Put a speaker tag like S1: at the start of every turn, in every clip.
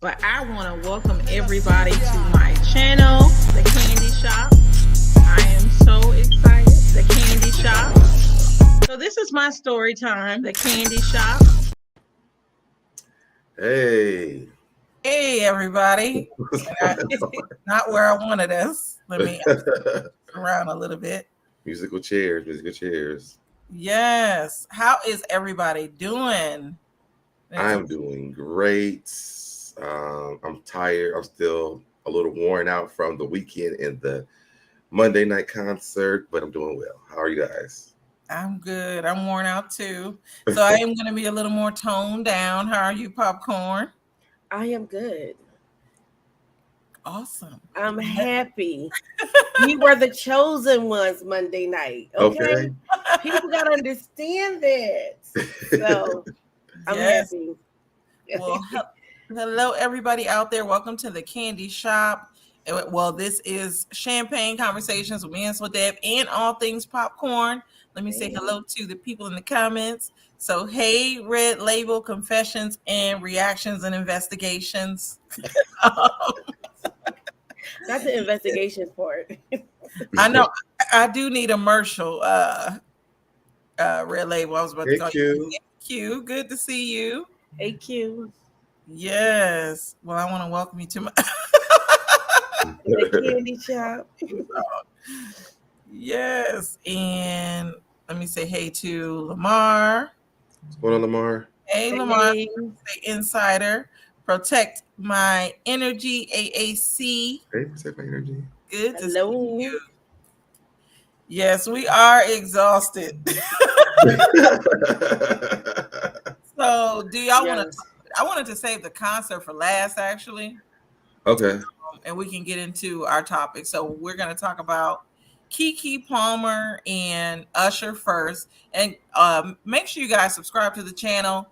S1: But I want to welcome everybody to my channel, The Candy Shop. I am so excited. The Candy Shop. So this is my story time, The Candy Shop.
S2: Hey.
S3: Hey, everybody. Not where I wanted us. Let me around a little bit.
S2: Musical chairs.
S3: Yes. How is everybody doing?
S2: I'm doing great. I'm tired. I'm still a little worn out from the weekend and the Monday night concert, but I'm doing well. How are you guys?
S3: I'm good. I'm worn out too. So I am going to be a little more toned down. How are you, Popcorn?
S4: I am good.
S3: Awesome.
S4: I'm happy. We were the chosen ones Monday night. Okay. People got to understand that. So I'm happy.
S3: Well, hello, everybody out there. Welcome to the Candy Shop. Well, this is Champagne Conversations with me and Swadeb and all things popcorn. Let me say hello to the people in the comments. So, hey, Red Label Confessions and Reactions and Investigations.
S4: That's the investigation part.
S3: I know. I do need a commercial. Red Label. I was about to call you. Q. Good to see you.
S4: Hey, Q.
S3: Yes. Well, I want to welcome you to my
S4: The Candy Shop.
S3: Yes. And let me say hey to Lamar.
S2: What's going on, Lamar?
S3: Hey, Lamar. Hey. Insider. Protect my energy, AAC.
S2: Hey, protect my energy.
S3: Good to see you. Yes, we are exhausted. So, do y'all want to? I wanted to save the concert for last, actually.
S2: Okay.
S3: And we can get into our topic. So, we're going to talk about KeKe Palmer and Usher first. And make sure you guys subscribe to the channel.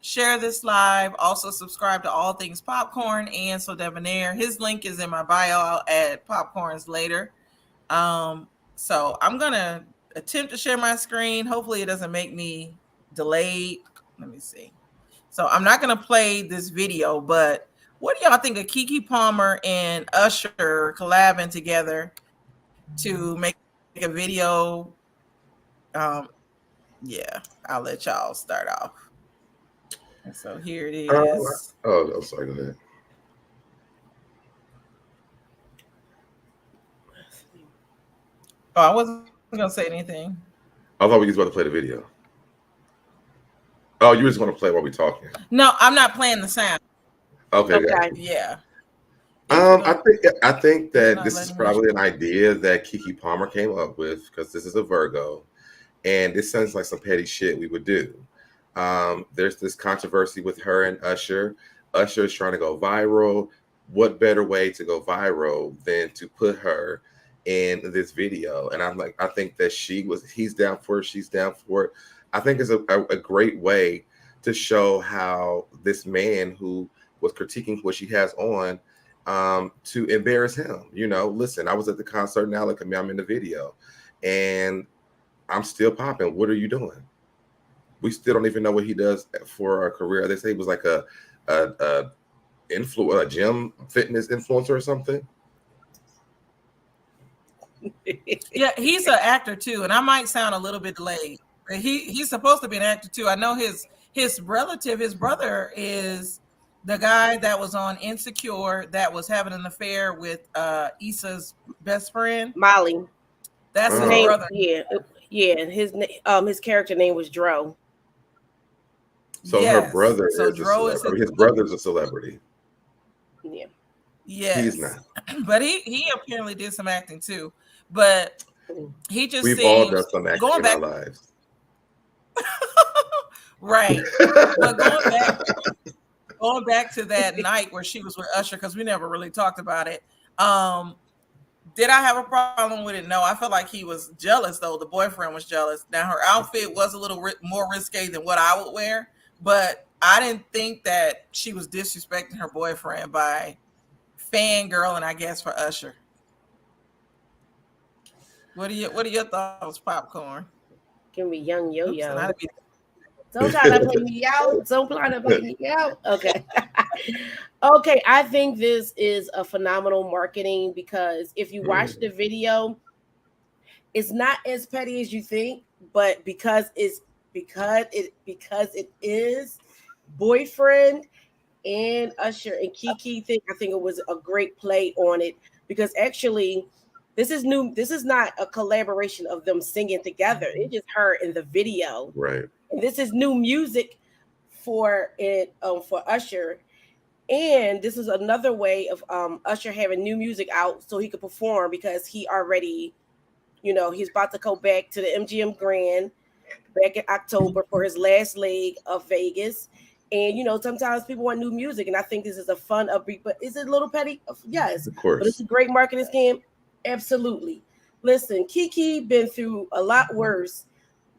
S3: Share this live. Also, subscribe to All Things Popcorn and So Debonair. His link is in my bio. I'll add Popcorns later. So, I'm going to attempt to share my screen. Hopefully, it doesn't make me delayed. Let me see. So I'm not going to play this video, but what do y'all think of KeKe Palmer and Usher collabing together to make a video? Yeah, I'll let y'all start off. And so here it is.
S2: I'm sorry. Go ahead.
S3: Oh, I wasn't going to say anything.
S2: I thought we were about to play the video. Oh, you just want to play while we're talking?
S3: No, I'm not playing the sound.
S2: Okay.
S3: Yeah.
S2: I think that this is probably an idea that KeKe Palmer came up with because this is a Virgo, and this sounds like some petty shit we would do. There's this controversy with her and Usher. Usher is trying to go viral. What better way to go viral than to put her in this video? And I'm like, I think that he's down for it. She's down for it. I think it's a great way to show how this man who was critiquing what she has on to embarrass him. You know, listen, I was at the concert. Now look at me, I'm in the video and I'm still popping. What are you doing? We still don't even know what he does for a career. They say he was like a gym fitness influencer or something.
S3: Yeah, he's an actor too, and I might sound a little bit delayed. He's supposed to be an actor too. I know his relative, his brother, is the guy that was on Insecure that was having an affair with Issa's best friend,
S4: Molly.
S3: That's his brother.
S4: Yeah. His character name was Dro.
S2: So her brother his brother's a celebrity.
S4: Yeah.
S3: Yes.
S2: He's not.
S3: But he apparently did some acting too. But he just
S2: we've all done some acting in our lives.
S3: Right. But going back to that night where she was with Usher, because we never really talked about it. Did I have a problem with it? No, I felt like he was jealous, though. The boyfriend was jealous. Now, her outfit was a little more risque than what I would wear, but I didn't think that she was disrespecting her boyfriend by fangirling, I guess, for Usher. What are your thoughts, Popcorn?
S4: Give me young yo-yo. Don't try to play me out. Don't try to play me out. Okay. Okay, I think this is a phenomenal marketing because if you watch the video, it's not as petty as you think, but because it is boyfriend and Usher and KeKe thing, I think it was a great play on it because actually this is new. This is not a collaboration of them singing together. It's just her in the video.
S2: Right.
S4: And this is new music for it for Usher. And this is another way of Usher having new music out so he could perform because he already, he's about to go back to the MGM Grand back in October for his last leg of Vegas. And sometimes people want new music, and I think this is a fun upbeat. But is it a little petty? Yes,
S2: of course.
S4: But it's a great marketing scheme. Absolutely. Listen, KeKe been through a lot worse.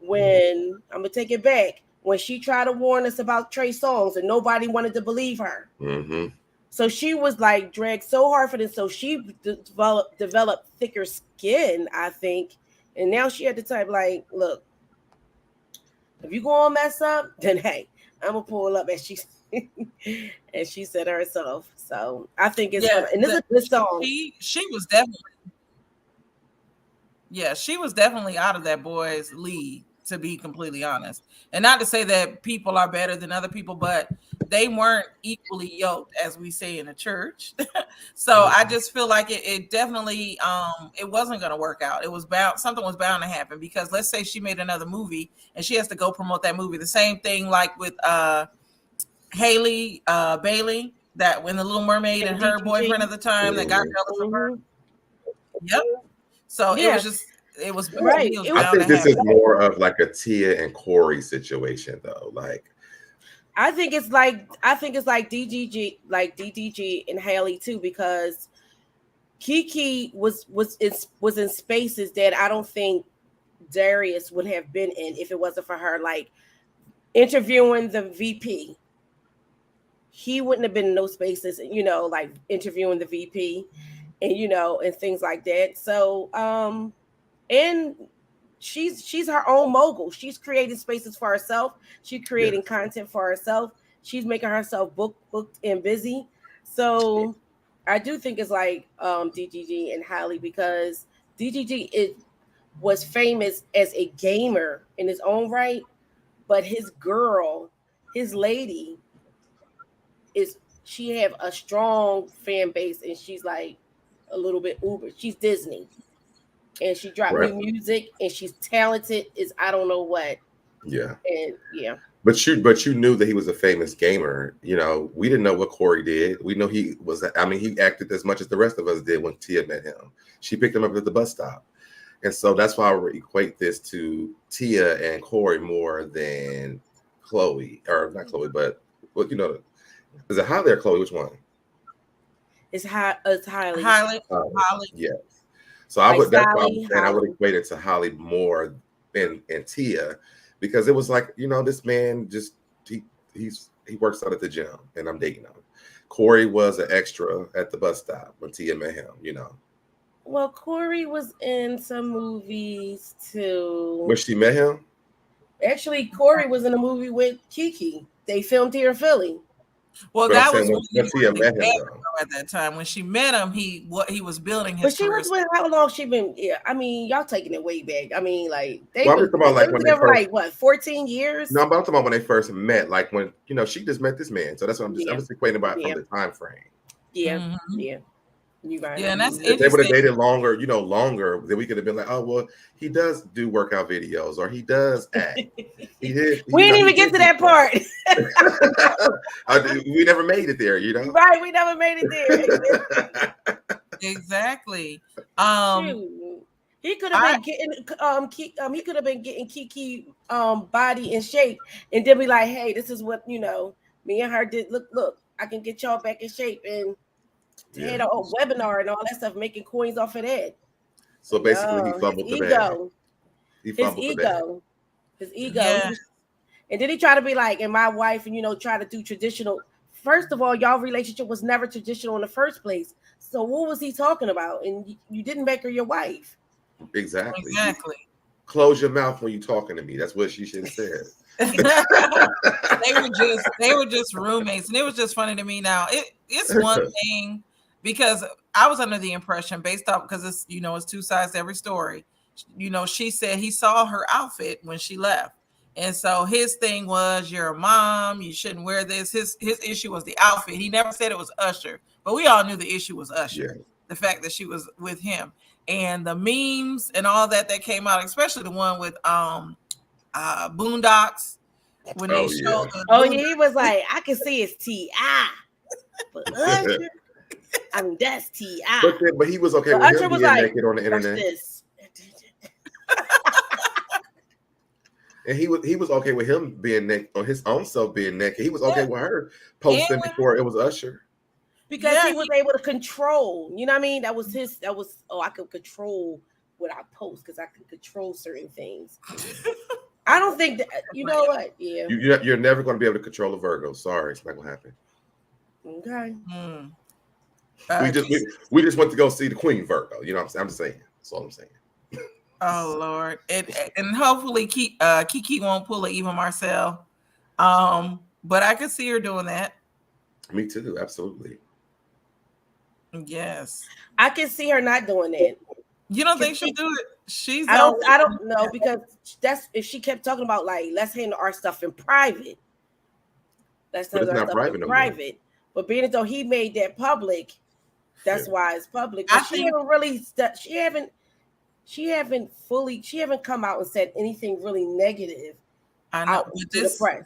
S4: When I'm gonna take it back, when she tried to warn us about Trey Songz, and nobody wanted to believe her.
S2: Mm-hmm.
S4: So she was like dragged so hard for this. So she developed thicker skin, I think. And now she had to type like, look, if you gonna mess up, then hey, I'm gonna pull up, and she said herself. So I think it's fun. And this is a good song.
S3: She was definitely, she was definitely out of that boy's league, to be completely honest. And not to say that people are better than other people, but they weren't equally yoked, as we say in the church. So I just feel like it definitely it wasn't going to work out. It was something was bound to happen, because let's say she made another movie and she has to go promote that movie. The same thing like with Haley Bailey, that when the Little Mermaid and her boyfriend at the time that got jealous of her. Yep. So it was just, it was
S4: right.
S2: I think this is more of like a Tia and Corey situation, though. Like,
S4: I think it's like DDG and Haley too, because KeKe was in spaces that I don't think Darius would have been in if it wasn't for her, like interviewing the VP. He wouldn't have been in those spaces, like interviewing the VP and and things like that. So and she's her own mogul. She's creating spaces for herself. She's creating content for herself. She's making herself booked and busy. So I do think it's like DGG and Halle, because DGG was famous as a gamer in his own right, but his lady she have a strong fan base, and she's like a little bit uber. She's Disney. And she dropped new music, and she's talented as I don't know what.
S2: Yeah.
S4: And yeah.
S2: But you knew that he was a famous gamer. We didn't know what Corey did. We know he was. I mean, he acted as much as the rest of us did when Tia met him. She picked him up at the bus stop, and so that's why I would equate this to Tia and Corey more than Chloe, or not Chloe, but is it Halle or Chloe? Which one?
S4: It's Halle.
S3: Halle.
S2: Yeah. So I would. That's why I'm saying I would equate it to Halle more than Tia, because it was like, this man just he works out at the gym, and I'm dating him. Corey was an extra at the bus stop when Tia met him.
S4: Well, Corey was in some movies too.
S2: When she met him,
S4: actually, Corey was in a movie with KeKe. They filmed here in Philly.
S3: Well, but that was when Tia met him at that time. When she met him, he was building his.
S4: But she was with, how long she been? Yeah, I mean, y'all taking it way back. I mean, like
S2: they were
S4: like what, 14 years?
S2: No, I'm talking about when they first met. Like when she just met this man. So that's what I'm just equating about from the time frame.
S4: Yeah, yeah. You right.
S3: Yeah, and that's
S2: if they would have dated longer, then we could have been like, oh well, he does do workout videos, or he does act. He did.
S4: We didn't even get to that part.
S2: We never made it there,
S4: Right, we never made it there.
S3: Exactly.
S4: He could have been getting he could have been getting KeKe body in shape, and then be like, hey, this is what me and her did. Look, I can get y'all back in shape, and had a webinar and all that stuff, making coins off of that.
S2: So basically, he fumbled the bag.
S4: His ego. Yeah. And then he tried to be like, and my wife, and try to do traditional. First of all, y'all relationship was never traditional in the first place. So what was he talking about? And you didn't make her your wife.
S2: Exactly. close your mouth when you're talking to me. That's what she should have said.
S3: they were just roommates, and it was just funny to me. Now it's one thing because I was under the impression based off because it's it's two sides to every story. She said he saw her outfit when she left, and so his thing was, you're a mom, you shouldn't wear this. His issue was the outfit. He never said it was Usher, but we all knew the issue was Usher. Yeah. The fact that she was with him and the memes and all that came out, especially the one with Boondocks when they showed.
S4: He was like, I can see it's T.I. but Usher, I mean that's T.I.
S2: But he was okay with Usher him being naked on the internet. And he was okay with him being naked on his own self being naked. He was okay with her posting before it was Usher.
S4: Because he was able to control, you know what I mean? That was I could control what I post because I could control certain things. I don't think that, you know what? Yeah.
S2: You're never going to be able to control a Virgo. Sorry, it's not going to happen.
S4: Okay.
S2: We just went to go see the Queen Virgo. You know what I'm saying? I'm just saying. That's all I'm saying.
S3: Oh Lord. And hopefully KeKe won't pull a Eva Marcel. But I could see her doing that.
S2: Me too, absolutely.
S3: Yes.
S4: I can see her not doing that.
S3: You don't think she'll do it?
S4: I don't know, because that's if she kept talking about like let's handle our stuff in private. Let's handle our stuff in private. But being as though he made that public, that's why it's public. But she haven't come out and said anything really negative out to the press.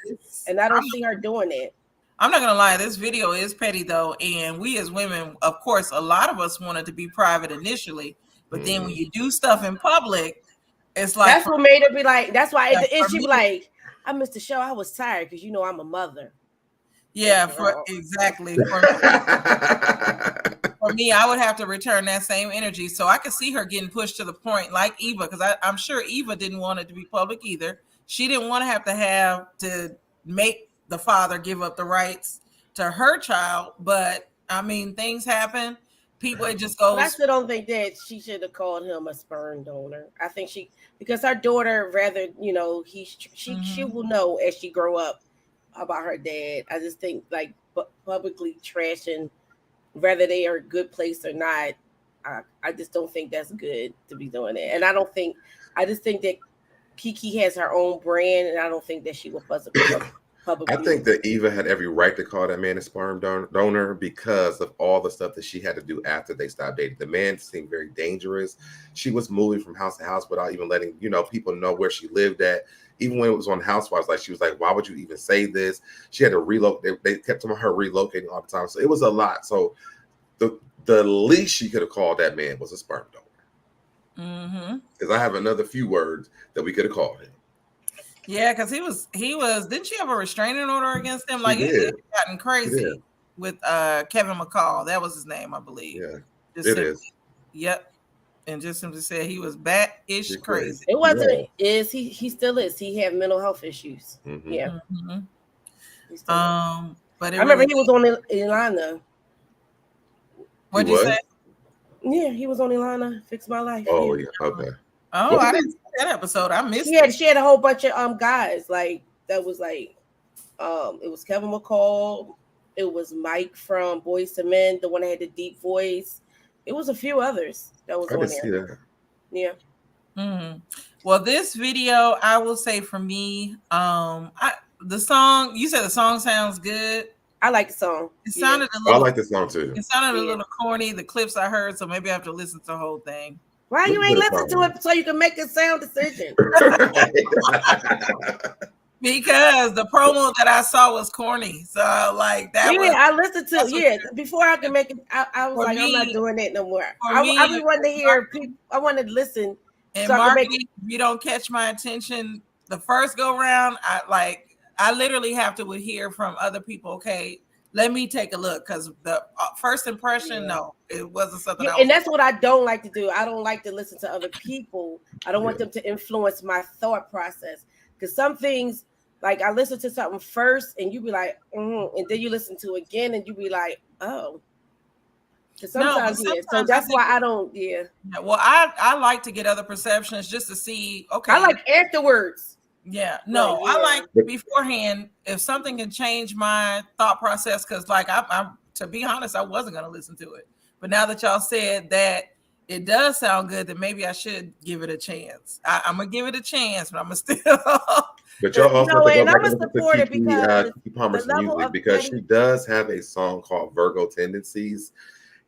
S4: And I don't see her doing that.
S3: I'm not gonna lie, this video is petty though, and we as women, of course, a lot of us wanted to be private initially, but then when you do stuff in public, it's like
S4: that's what made her be like. That's why she be like, I missed the show. I was tired because I'm a mother.
S3: Yeah, exactly. For me, I would have to return that same energy, so I could see her getting pushed to the point like Eva, because I'm sure Eva didn't want it to be public either. She didn't want to have to make the father give up the rights to her child, but I mean, things happen. People, it just goes.
S4: But I still don't think that she should have called him a sperm donor. I think because her daughter, rather, she will know as she grow up about her dad. I just think like publicly trashing, whether they are a good place or not. I just don't think that's good to be doing it. And I just think that KeKe has her own brand, and I don't think that she will publicly.
S2: I think that Eva had every right to call that man a sperm donor because of all the stuff that she had to do after they stopped dating. The man seemed very dangerous. She was moving from house to house without even letting people know where she lived at. Even when it was on Housewives, she was like, "Why would you even say this?" She had to relocate. They kept telling her relocating all the time, so it was a lot. So the least she could have called that man was a sperm donor. Because I have another few words that we could have called him.
S3: Yeah, because he was. Didn't she have a restraining order against him? Like it gotten crazy with Kevin McCall. That was his name, I believe.
S2: Yeah,
S3: it is. Yep, and just simply said he was bat-ish crazy.
S4: It wasn't. Is he still is? He had mental health issues. Yeah.
S3: But I
S4: remember he was on Ilana.
S3: What'd you say?
S4: Yeah, he was on Ilana. Fix My Life.
S2: Oh yeah. Okay.
S3: Oh, I didn't see that episode. I missed
S4: it. She had a whole bunch of guys that was like it was Kevin McCall, it was Mike from Boyz II Men, the one that had the deep voice. It was a few others that was on there. See that. Yeah.
S3: Well, this video, I will say for me, the song, you said the song sounds good.
S4: I like the song.
S3: It sounded a little.
S2: I like the song too.
S3: It sounded a little corny. The clips I heard, so maybe I have to listen to the whole thing.
S4: Why you ain't listen to it so you can make a sound decision?
S3: Because the promo that I saw was corny. So like that.
S4: Yeah, I listened to before I could make it. I was like, I'm not doing that no more. I just wanted to hear people. I wanted to listen.
S3: And so marketing, if you don't catch my attention the first go round, I literally have to hear from other people. Okay, let me take a look, because the first impression, no, it wasn't something.
S4: And that's what I don't like to do. I don't like to listen to other people. I don't want them to influence my thought process, because some things, like I listen to something first, and you be like, and then you listen to it again, and you be like, oh. Sometimes, yeah. So that's why I don't. Yeah.
S3: Well, I like to get other perceptions just to see. Okay.
S4: I like afterwards.
S3: Yeah. No, I like beforehand. If something can change my thought process, because like I'm to be honest, I wasn't gonna listen to it, but now that y'all said that it does sound good, then maybe I should give it a chance. I'm gonna give it a chance, but I'm gonna still.
S2: But y'all also have to go back and listen to
S4: KeKe
S2: Palmer's music, because she does have a song called Virgo Tendencies.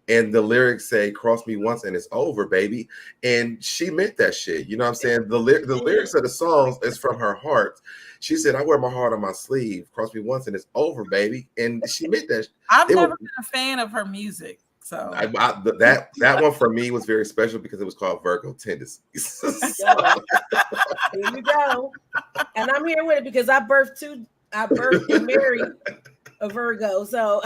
S2: And the lyrics say, "Cross me once and it's over, baby." And she meant that shit. You know what I'm saying? The lyrics of the songs is from her heart. She said, "I wear my heart on my sleeve. Cross me once and it's over, baby." And she meant that.
S3: I've never been a fan of her music. So
S2: that one for me was very special because it was called Virgo Tendencies.
S4: Here you go. And I'm here with it because I birthed and married a Virgo. So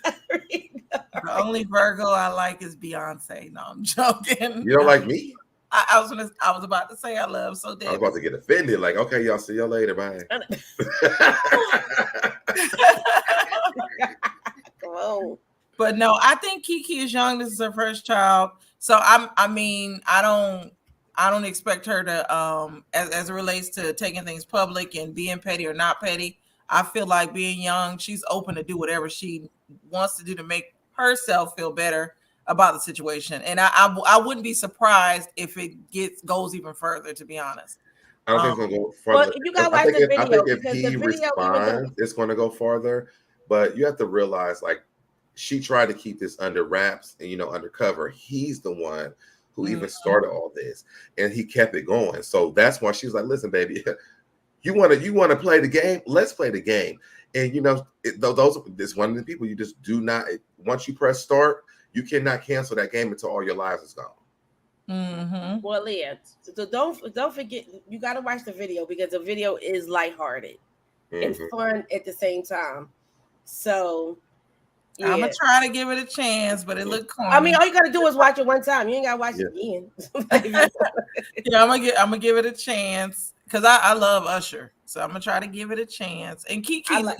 S3: the only Virgo I like is Beyonce. No, I'm joking.
S2: You don't like me?
S3: I was about to say I love so damn.
S2: I was about to get offended. Like, okay, y'all, see y'all later. Bye.
S4: Come on.
S3: But no, I think KeKe is young. This is her first child, so I don't expect her to as it relates to taking things public and being petty or not petty. I feel like being young, she's open to do whatever she wants to do to make herself feel better about the situation. And I wouldn't be surprised if it goes even further, to be honest.
S2: I don't think it's gonna go further.
S4: Well, you gotta watch the video.
S2: I think if he responds, it's gonna go farther. But you have to realize, like, she tried to keep this under wraps and undercover. He's the one who even started all this, and he kept it going. So that's why she was like, "Listen, baby, you want to play the game? Let's play the game." And this one of the people you just do not. Once you press start, you cannot cancel that game until all your lives is gone.
S3: Mm-hmm.
S4: Well, yeah. So don't forget, you got to watch the video because the video is lighthearted and fun at the same time. So. Yeah.
S3: I'm gonna try to give it a chance, but it looked corny.
S4: I mean, all you gotta do is watch it one time. You ain't gotta watch it again.
S3: Yeah, I'm gonna give it a chance because I love Usher, so I'm gonna try to give it a chance. And KeKe,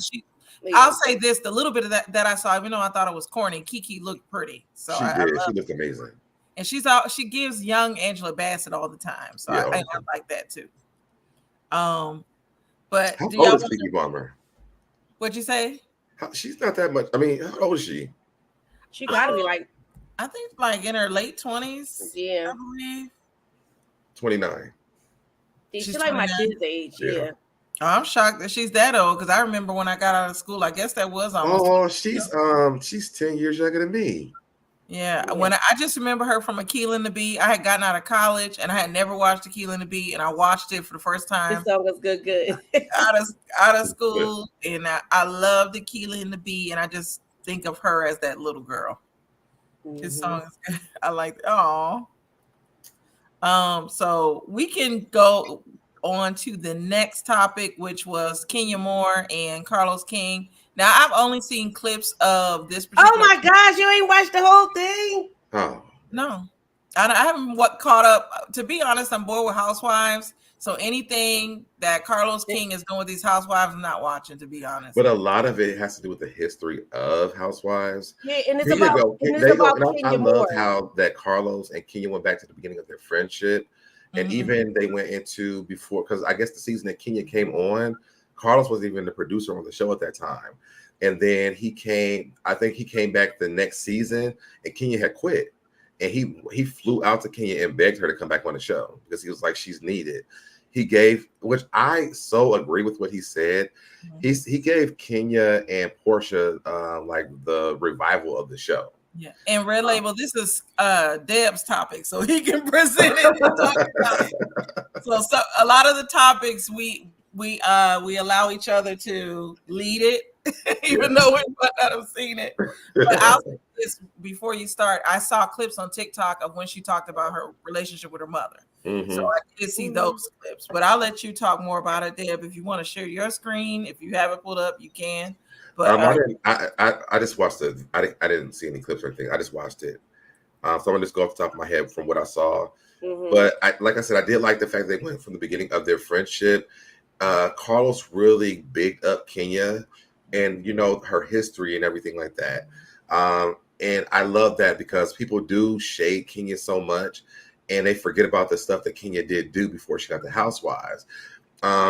S3: I'll say this: the little bit of that I saw, even though I thought it was corny, KeKe looked pretty. So
S2: she did. She looked amazing,
S3: and she gives young Angela Bassett all the time. So I like that too. But
S2: how old is KeKe Palmer?
S3: What'd you say?
S2: She's not that much. I mean, how old is she?
S4: She gotta be like,
S3: I think like in her late 20s.
S4: Yeah,
S3: I believe
S2: 29.
S4: She's like 29. My kid's age. Yeah.
S3: Oh, I'm shocked that she's that old because I remember when I got out of school. I guess that was almost.
S2: Oh, she's 10 years younger than me.
S3: Yeah, when I just remember her from Keelan and the Bee. I had gotten out of college and I had never watched Keelan and the Bee, and I watched it for the first time.
S4: This song was good.
S3: out of school, and I love the Keelan and the Bee, and I just think of her as that little girl. Mm-hmm. This song is good. I like it. Oh. So we can go on to the next topic, which was Kenya Moore and Carlos King. Now, I've only seen clips of this.
S4: Oh my gosh, you ain't watched the whole thing?
S2: Oh.
S3: No. I haven't caught up. To be honest, I'm bored with Housewives. So anything that Carlos King is doing with these Housewives, I'm not watching, to be honest.
S2: But a lot of it has to do with the history of Housewives.
S4: Yeah, and it's about Kenya Moore.
S2: I love how that Carlos and Kenya went back to the beginning of their friendship. And even they went into before, because I guess the season that Kenya came on, Carlos wasn't even the producer on the show at that time. And then he came back the next season and Kenya had quit. And he flew out to Kenya and begged her to come back on the show because he was like, she's needed. He gave, which I so agree with what he said. He gave Kenya and Portia like the revival of the show.
S3: Yeah, and Red Label, this is Deb's topic, so he can present it and talk about it. So a lot of the topics we allow each other to lead it, even though we might not have seen it. But I'll say this before you start. I saw clips on TikTok of when she talked about her relationship with her mother. So I did see those clips, but I'll let you talk more about it, Deb. If you want to share your screen, if you have it pulled up, you can. But
S2: I just watched it. I didn't see any clips or anything. I just watched it. So I'm gonna just go off the top of my head from what I saw. But like I said, I did like the fact they went from the beginning of their friendship. Carlos really bigged up Kenya and her history and everything like that. And I love that because people do shade Kenya so much, and they forget about the stuff that Kenya did do before she got the Housewives.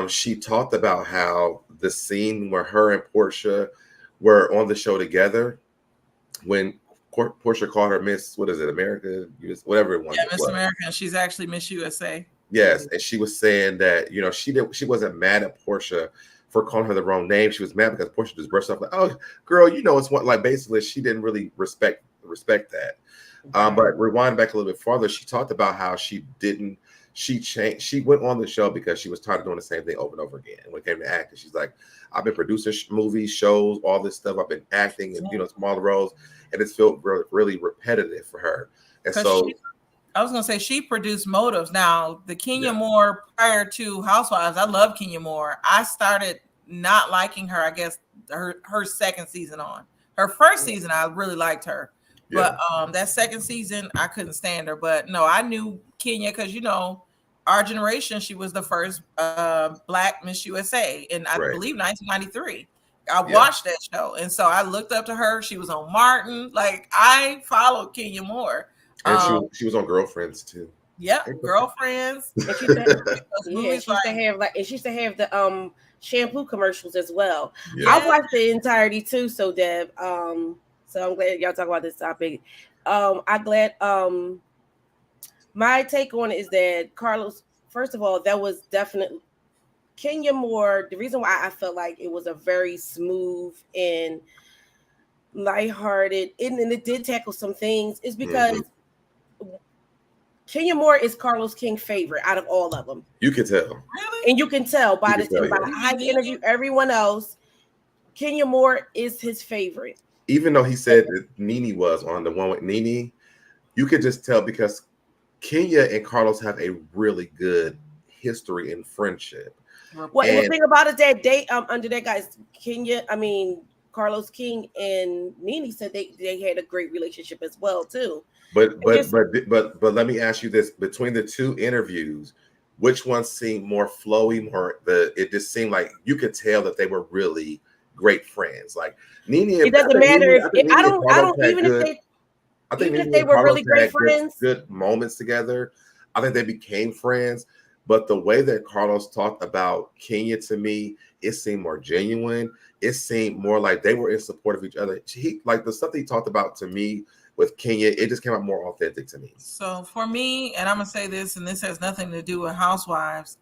S2: She talked about how the scene where her and Portia were on the show together, when Portia called her Miss, what is it, America, whatever it was.
S3: Yeah, Miss America, and she's actually Miss USA.
S2: Yes, and she was saying that, you know, she wasn't mad at Portia for calling her the wrong name. She was mad because Portia just burst off like, "Oh, girl, you know it's what." Like basically, she didn't really respect that. But rewind back a little bit farther, she talked about how she didn't. She changed. She went on the show because she was tired of doing the same thing over and over again. When it came to acting, she's like, "I've been producing movies, shows, all this stuff. I've been acting, and you know, smaller roles, and it's felt really, really repetitive for her." And so.
S3: I was gonna say she produced Motives. Now the Kenya Moore prior to Housewives, I love Kenya Moore. I started not liking her, I guess her second season on. Her first season, I really liked her. But that second season, I couldn't stand her. But no, I knew Kenya because you know, our generation, she was the first Black Miss USA in I believe 1993. I watched that show, and so I looked up to her. She was on Martin. Like I followed Kenya Moore.
S2: And she was on Girlfriends too.
S3: Yeah, Girlfriends.
S4: And she used to have the shampoo commercials as well.
S2: Yeah.
S4: I've watched the entirety too. So Deb, so I'm glad y'all talk about this topic. I'm glad. My take on it is that Carlos. First of all, that was definitely Kenya Moore. The reason why I felt like it was a very smooth and lighthearted, and it did tackle some things, is because. Kenya Moore is Carlos King's favorite out of all of them.
S2: You can tell.
S3: Really?
S4: And you can tell by I interview everyone else. Kenya Moore is his favorite.
S2: Even though he said that Nene was on the one with Nene, you could just tell because Kenya and Carlos have a really good history and friendship.
S4: Well, the thing about it that they under that guy's Carlos King and Nene said they had a great relationship as well too.
S2: But let me ask you this: between the two interviews, which one seemed more flowy? It just seemed like you could tell that they were really great friends. Like Nene,
S4: it doesn't matter if they were really great friends.
S2: Good moments together. I think they became friends. But the way that Carlos talked about Kenya to me, it seemed more genuine. It seemed more like they were in support of each other. Like the stuff that he talked about to me with Kenya, it just came out more authentic to me.
S3: So for me, and I'm gonna say this, and this has nothing to do with Housewives,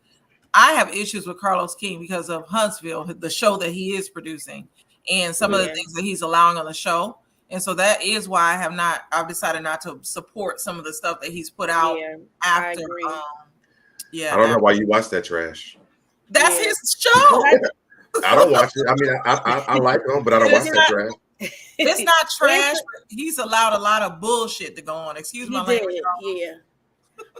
S3: I have issues with Carlos King because of Huntsville, the show that he is producing, and some of the things that he's allowing on the show. And so that is why I've decided not to support some of the stuff that he's put out after. I agree.
S2: I don't know why you watch that trash.
S3: That's his show.
S2: I don't watch it. I mean, I like him, but I don't watch that trash.
S3: It's not trash. But he's allowed a lot of bullshit to go on. Excuse my language.
S4: Yeah.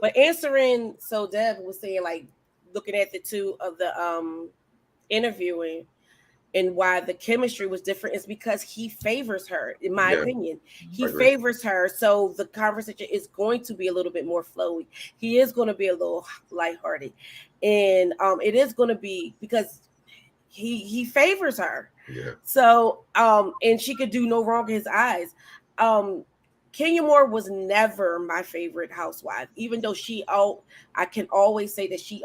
S4: But answering, so Deb was saying, like, looking at the two of the interviewing and why the chemistry was different is because he favors her, in my opinion. He favors her. So the conversation is going to be a little bit more flowy. He is going to be a little lighthearted. And it is going to be because he favors her.
S2: Yeah.
S4: So and she could do no wrong in his eyes. Kenya Moore was never my favorite housewife, even though I can always say that she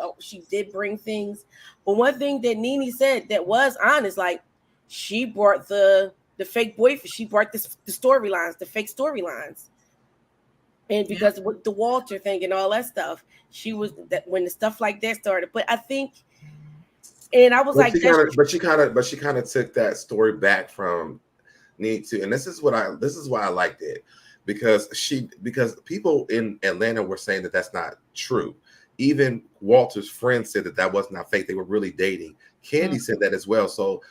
S4: did bring things. But one thing that Nene said that was honest, like she brought the fake boyfriend, she brought the storylines, the fake storylines. And because with the Walter thing and all that stuff, she was that when the stuff like that started. But I think, and I was but
S2: she kind of took that story back from Nene too. And this is why I liked it. Because people in Atlanta were saying that that's not true. Even Walter's friend said that was not fake. They were really dating. Candy said that as well. So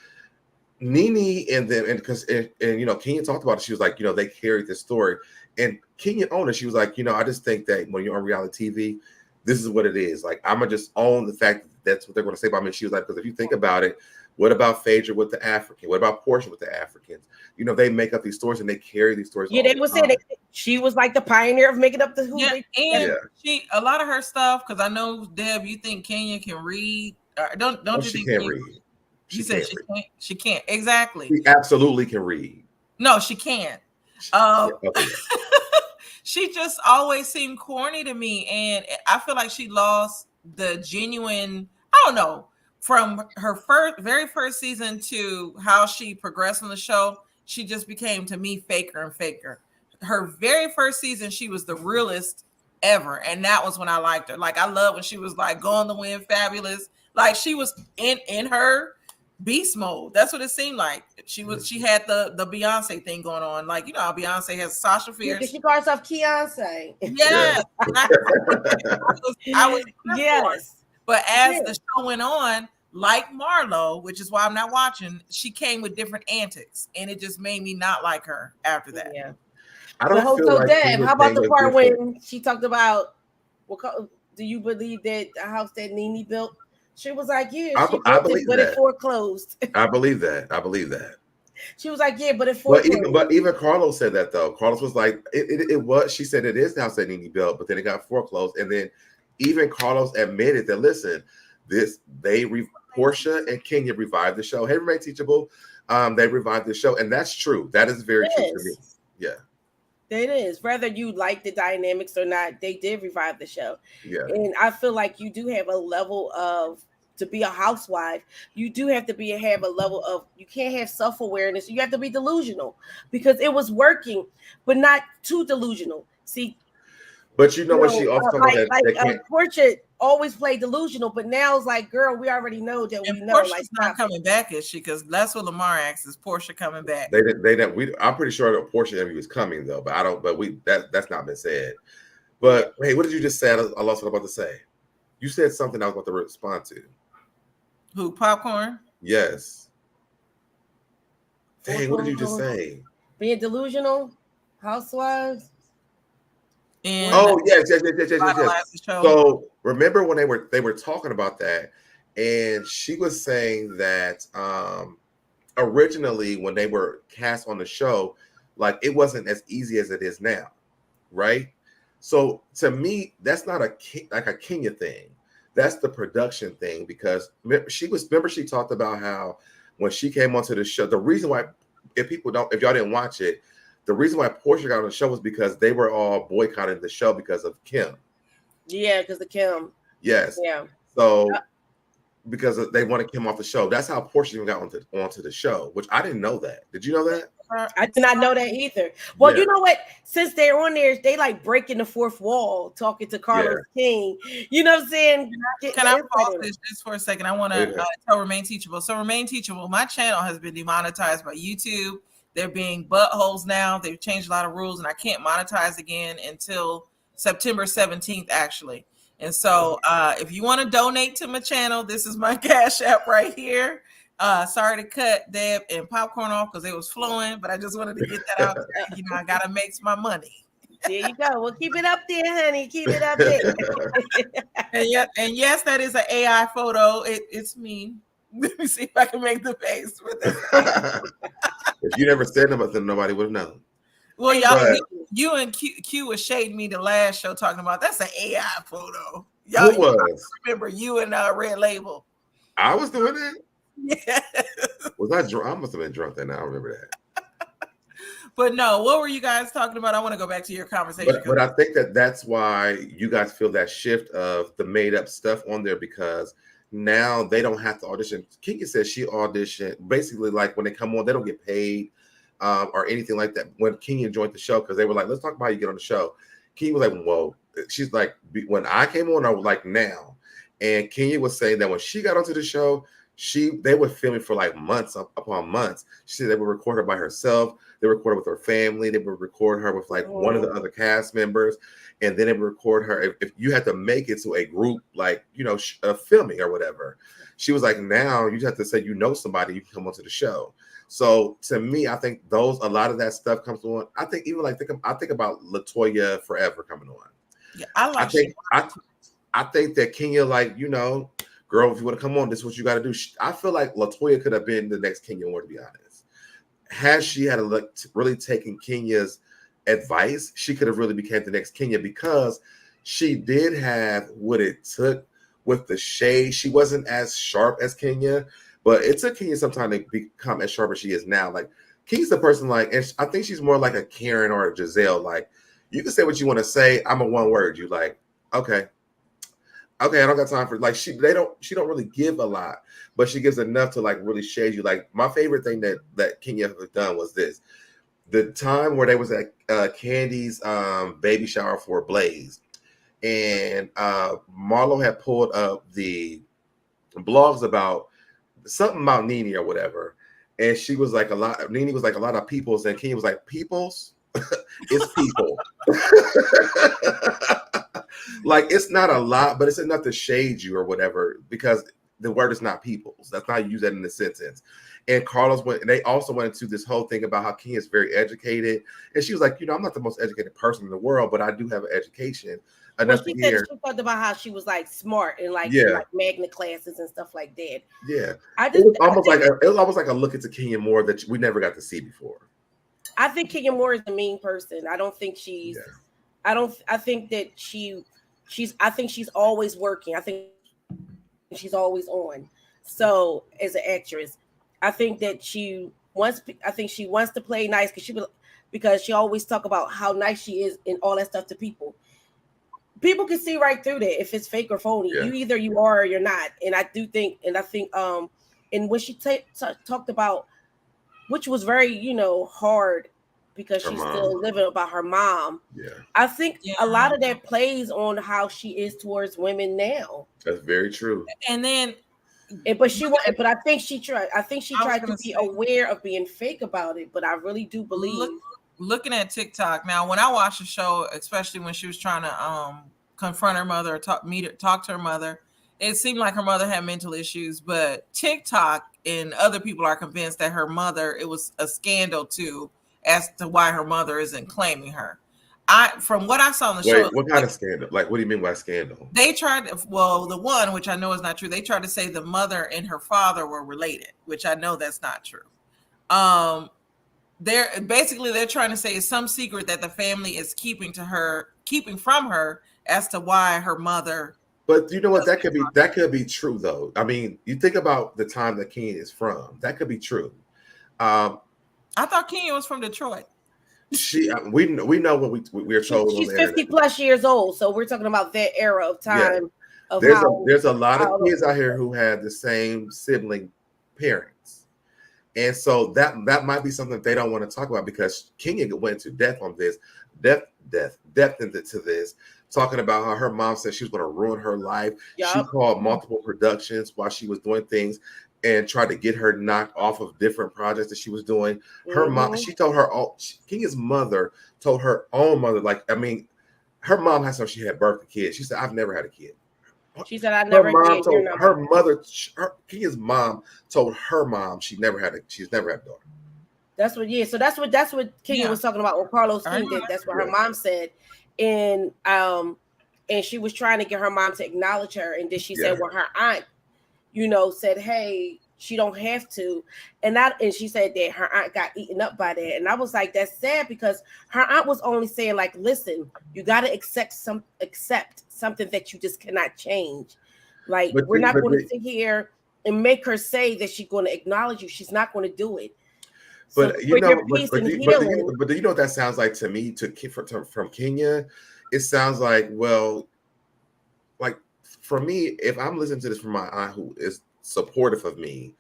S2: Nene and Kenya talked about it. She was like, they carried this story. And Kenya owned it. She was like, I just think that when you're on reality TV, this is what it is. Like, I'm going to just own the fact that that's what they're going to say about me. She was like, because if you think about it, what about Phaedra with the African? What about Portia with the Africans? They make up these stories and they carry these stories.
S4: Yeah, they would say that she was like the pioneer of making up the who.
S3: Yeah, she a lot of her stuff, because I know, Deb, you think Kenya can read. Don't you
S2: she
S3: think
S2: can't read?
S3: She said she can't. She can't. Exactly.
S2: She absolutely can read.
S3: No, she can't.
S2: Okay.
S3: She just always seemed corny to me, and I feel like she lost the genuine. I don't know, from her very first season to how she progressed on the show. She just became, to me, faker and faker. Her very first season, she was the realest ever, and that was when I liked her. Like, I love when she was like going to win fabulous. Like, she was in her beast mode. That's what it seemed like. She had the Beyonce thing going on. Like, you know how Beyonce has Sasha Fierce.
S4: She calls herself Beyonce.
S3: Yes. I was
S4: yes.
S3: But as the show went on, like Marlo, which is why I'm not watching, she came with different antics, and it just made me not like her after that.
S4: Yeah.
S2: I don't feel like
S4: Deb, how about the part when she talked about, do you believe that the house that Nene built? She was like, yeah, she built it, but it foreclosed.
S2: I believe that.
S4: She was like, yeah, but it foreclosed.
S2: But even Carlos said that, though. Carlos was like, it was. She said it is the house that Nene built, but then it got foreclosed. And then even Carlos admitted that, listen, Portia and Kenya revived the show. Hey, Remain Teachable. They revived the show, and that's true. That is very true to me. Yeah.
S4: It is. Whether you like the dynamics or not, they did revive the show.
S2: Yeah.
S4: And I feel like you do have a level of, to be a housewife, you do have to have a level of, you can't have self-awareness. You have to be delusional because it was working, but not too delusional. See,
S2: but you know what she also
S4: Portia always played delusional, but now it's like, girl, we already know that we know.
S3: Portia's
S4: like,
S3: not coming back, is she? Because that's what Lamar asks: is Portia coming back?
S2: I'm pretty sure that Portia interview was coming though, but I don't. But that's not been said. But hey, what did you just say? I lost what I was about to say. You said something I was about to respond to.
S3: Who? Popcorn?
S2: Yes. Dang, what did you just say?
S4: Being delusional, housewives.
S2: And yes. So remember when they were talking about that, and she was saying that originally when they were cast on the show, like it wasn't as easy as it is now, right? So to me, that's not like a Kenya thing. That's the production thing, because she talked about how when she came onto the show, the reason why, if y'all didn't watch it, the reason why Portia got on the show was because they were all boycotting the show because of Kim.
S4: Yeah, because of Kim.
S2: Yes.
S4: Yeah.
S2: So because they wanted Kim off the show. That's how Portia even got onto the show, which I didn't know that. Did you know that?
S4: I did not know that either. Well, you know what? Since they're on there, they like breaking the fourth wall, talking to Carlos King. You know what I'm saying?
S3: Can I pause this just for a second? I want to tell Remain Teachable. So Remain Teachable, my channel has been demonetized by YouTube. They're being buttholes now. They've changed a lot of rules, and I can't monetize again until September 17th, actually. And so if you want to donate to my channel, this is my Cash App right here. Sorry to cut Deb and Popcorn off because it was flowing, but I just wanted to get that out there. You know, I got to make my money.
S4: There you go. Well, keep it up there, honey. Keep it up there.
S3: and yes, that is an AI photo. It's me. Let me see if I can make the face with it.
S2: If you never said nothing, nobody would have known.
S3: Well, y'all, you and Q was shading me the last show talking about that's an AI photo. Y'all,
S2: who was?
S3: Remember you and Red Label?
S2: I was doing that.
S3: Yeah.
S2: Was I drunk? I must have been drunk then. I don't remember that.
S3: But no, what were you guys talking about? I want to go back to your conversation.
S2: But I think that's why you guys feel that shift of the made up stuff on there, because now they don't have to audition. Kenya says she auditioned basically like when they come on, they don't get paid or anything like that. When Kenya joined the show, because they were like, let's talk about how you get on the show. Kenya was like, well, she's like, when I came on, I was like, now. And Kenya was saying that when she got onto the show, they were filming for like months upon months. She said they would record her by herself. They recorded with her family. They would record her with like one of the other cast members. And then they would record her. If you had to make it to a group, like, you know, filming or whatever. She was like, now you have to say, you know, somebody, you can come onto the show. So to me, I think a lot of that stuff comes on. I think even like, I think about LaToya Forever coming on.
S3: Yeah,
S2: I think that Kenya, like, you know, girl, if you want to come on, this is what you got to do. I feel like LaToya could have been the next Kenya Moore, to be honest. Had she had really taken Kenya's advice, she could have really became the next Kenya, because she did have what it took with the shade. She wasn't as sharp as Kenya, but it took Kenya some time to become as sharp as she is now. Like, Kenya's the person like, and I think she's more like a Karen or a Giselle. Like, you can say what you want to say. I'm a one word. You like, okay, I don't got time for like she don't really give a lot, but she gives enough to like really shade you. Like my favorite thing that Kenya has done was this. The time where they was at Candy's baby shower for Blaze, and Marlo had pulled up the blogs about something about Nene or whatever, and she was like Nene was like a lot of peoples, and Kenya was like peoples. It's people. Like it's not a lot, but it's enough to shade you or whatever, because the word is not peoples. That's not used that in the sentence. And Carlos went, and they also went into this whole thing about how Kenya is very educated. And she was like, I'm not the most educated person in the world, but I do have an education. Enough
S4: she
S2: to
S4: said
S2: hear.
S4: she talked about how she was like smart and like,
S2: Yeah.
S4: like magnet classes and stuff like that.
S2: Yeah.
S4: It was
S2: almost like a look into Kenya Moore that we never got to see before.
S4: I think Kenya Moore is a mean person. I don't think she's I think that I think she's always working. I think she's always on. So as an actress, I think that she wants to play nice because she always talk about how nice she is and all that stuff to people. People can see right through that if it's fake or phony.
S2: Yeah.
S4: You either you are or you're not. And I think and when she talked about, which was very, hard because she's still living about her mom.
S2: Yeah.
S4: I think a lot of that plays on how she is towards women now.
S2: That's very true.
S3: And then
S4: but I think she tried to be aware of being fake about it, but I really do believe
S3: looking at TikTok now, when I watched the show, especially when she was trying to confront her mother or talk to her mother, it seemed like her mother had mental issues, but TikTok and other people are convinced that her mother, it was a scandal too, as to why her mother isn't claiming her. From what I saw in the show.
S2: What kind of scandal? Like, what do you mean by scandal?
S3: They tried to, the one, which I know is not true, they tried to say the mother and her father were related, which I know that's not true. They're trying to say it's some secret that the family is keeping from her as to why her mother.
S2: But you know what? That could be true though. I mean, you think about the time that Kenya is from. That could be true.
S3: I thought Kenya was from Detroit.
S2: We know what we're told.
S4: She's 50 plus years old, so we're talking about that era of time.
S2: Yeah. There's a lot of kids out here who had the same sibling parents, and so that might be something that they don't want to talk about, because Kenya went into depth into this, talking about how her mom said she was going to ruin her life. Yep. She called multiple productions while she was doing things and tried to get her knocked off of different projects that she was doing. Her mom, she told her, Kenya's mother told her own mother, her mom had she had birthed a kid. She said, I've never had a kid.
S4: She said, I never had
S2: her mother, Kenya's mom told her mom she's never had a daughter.
S4: That's what Kenya was talking about when Carlos King did. That's what her mom said. And she was trying to get her mom to acknowledge her. And then she said, well, her aunt, said, hey, she don't have to. And she said that her aunt got eaten up by that. And I was like, that's sad, because her aunt was only saying, like, listen, you got to accept something that you just cannot change. Like, we're not going to sit here and make her say that she's going to acknowledge you. She's not going to do it.
S2: But do you know what that sounds like to me? From Kenya, it sounds like, well, like for me, if I'm listening to this from my aunt who is supportive of me,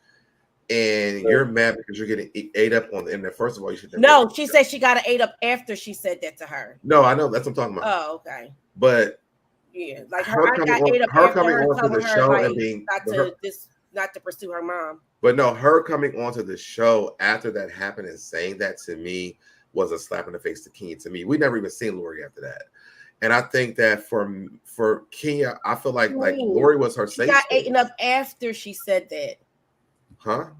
S2: and you're mad because you're getting ate up on the internet, first of all, you should.
S4: No, she said she got ate up after she said that to her.
S2: No, I know, that's what I'm talking about.
S4: Oh, okay.
S2: But
S4: yeah, like her aunt got ate up after
S2: coming
S4: her
S2: onto the show and being
S4: not to pursue her mom.
S2: But no, her coming onto the show after that happened and saying that to me was a slap in the face to Kenya. To me, we never even seen Lori after that, and I think that for Kenya, I feel like Lori was her safe. She got
S4: eaten up after she said that.
S2: Huh?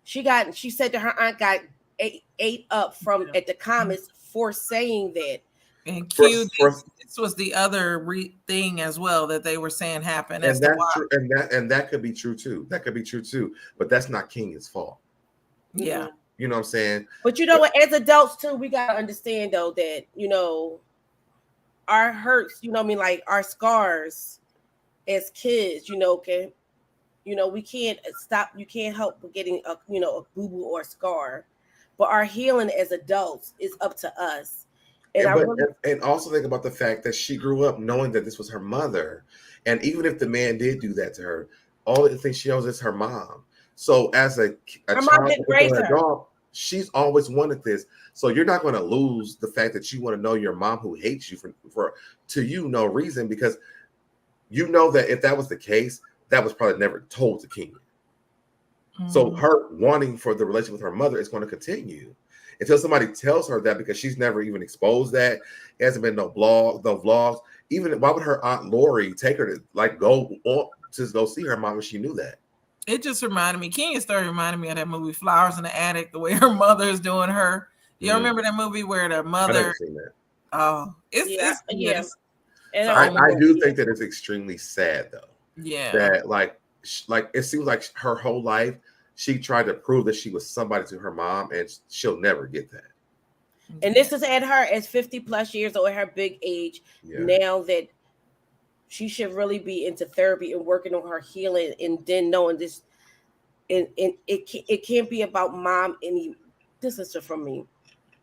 S4: She said that her aunt got ate up at the comments for saying that.
S3: And Q, this was the other thing as well that they were saying happened.
S2: And that's true, and that could be true too. That could be true too. But that's not Kenya's fault.
S3: Yeah.
S2: You know what I'm saying?
S4: But you know what? As adults too, we gotta understand though that our hurts, like our scars as kids, we can't stop. You can't help but getting a boo-boo or a scar. but our healing as adults is up to us. And
S2: and also think about the fact that she grew up knowing that this was her mother, and even if the man did do that to her, all the things she knows is her mom. So as a
S4: her
S2: child,
S4: mom didn't raise her.
S2: Adult, she's always wanted this. So you're not going to lose the fact that you want to know your mom who hates you for to you no reason, because you know that if that was the case, that was probably never told to Kenya. So her wanting for the relationship with her mother is going to continue until somebody tells her that, because she's never even exposed that. It hasn't been no vlogs. Even why would her aunt Lori take her to go see her mom if she knew that?
S3: It just reminded me. Kenya's story reminded me of that movie Flowers in the Attic. The way her mother is doing her. You remember that movie where the mother?
S2: I've never seen that.
S3: Oh, it's yes.
S2: So I do think that it's extremely sad though.
S3: Yeah.
S2: That like it seems like her whole life she tried to prove that she was somebody to her mom, and she'll never get that.
S4: And this is at her as 50 plus years old, at her big age, now that she should really be into therapy and working on her healing, and then knowing this, and it can't be about mom. This is from me.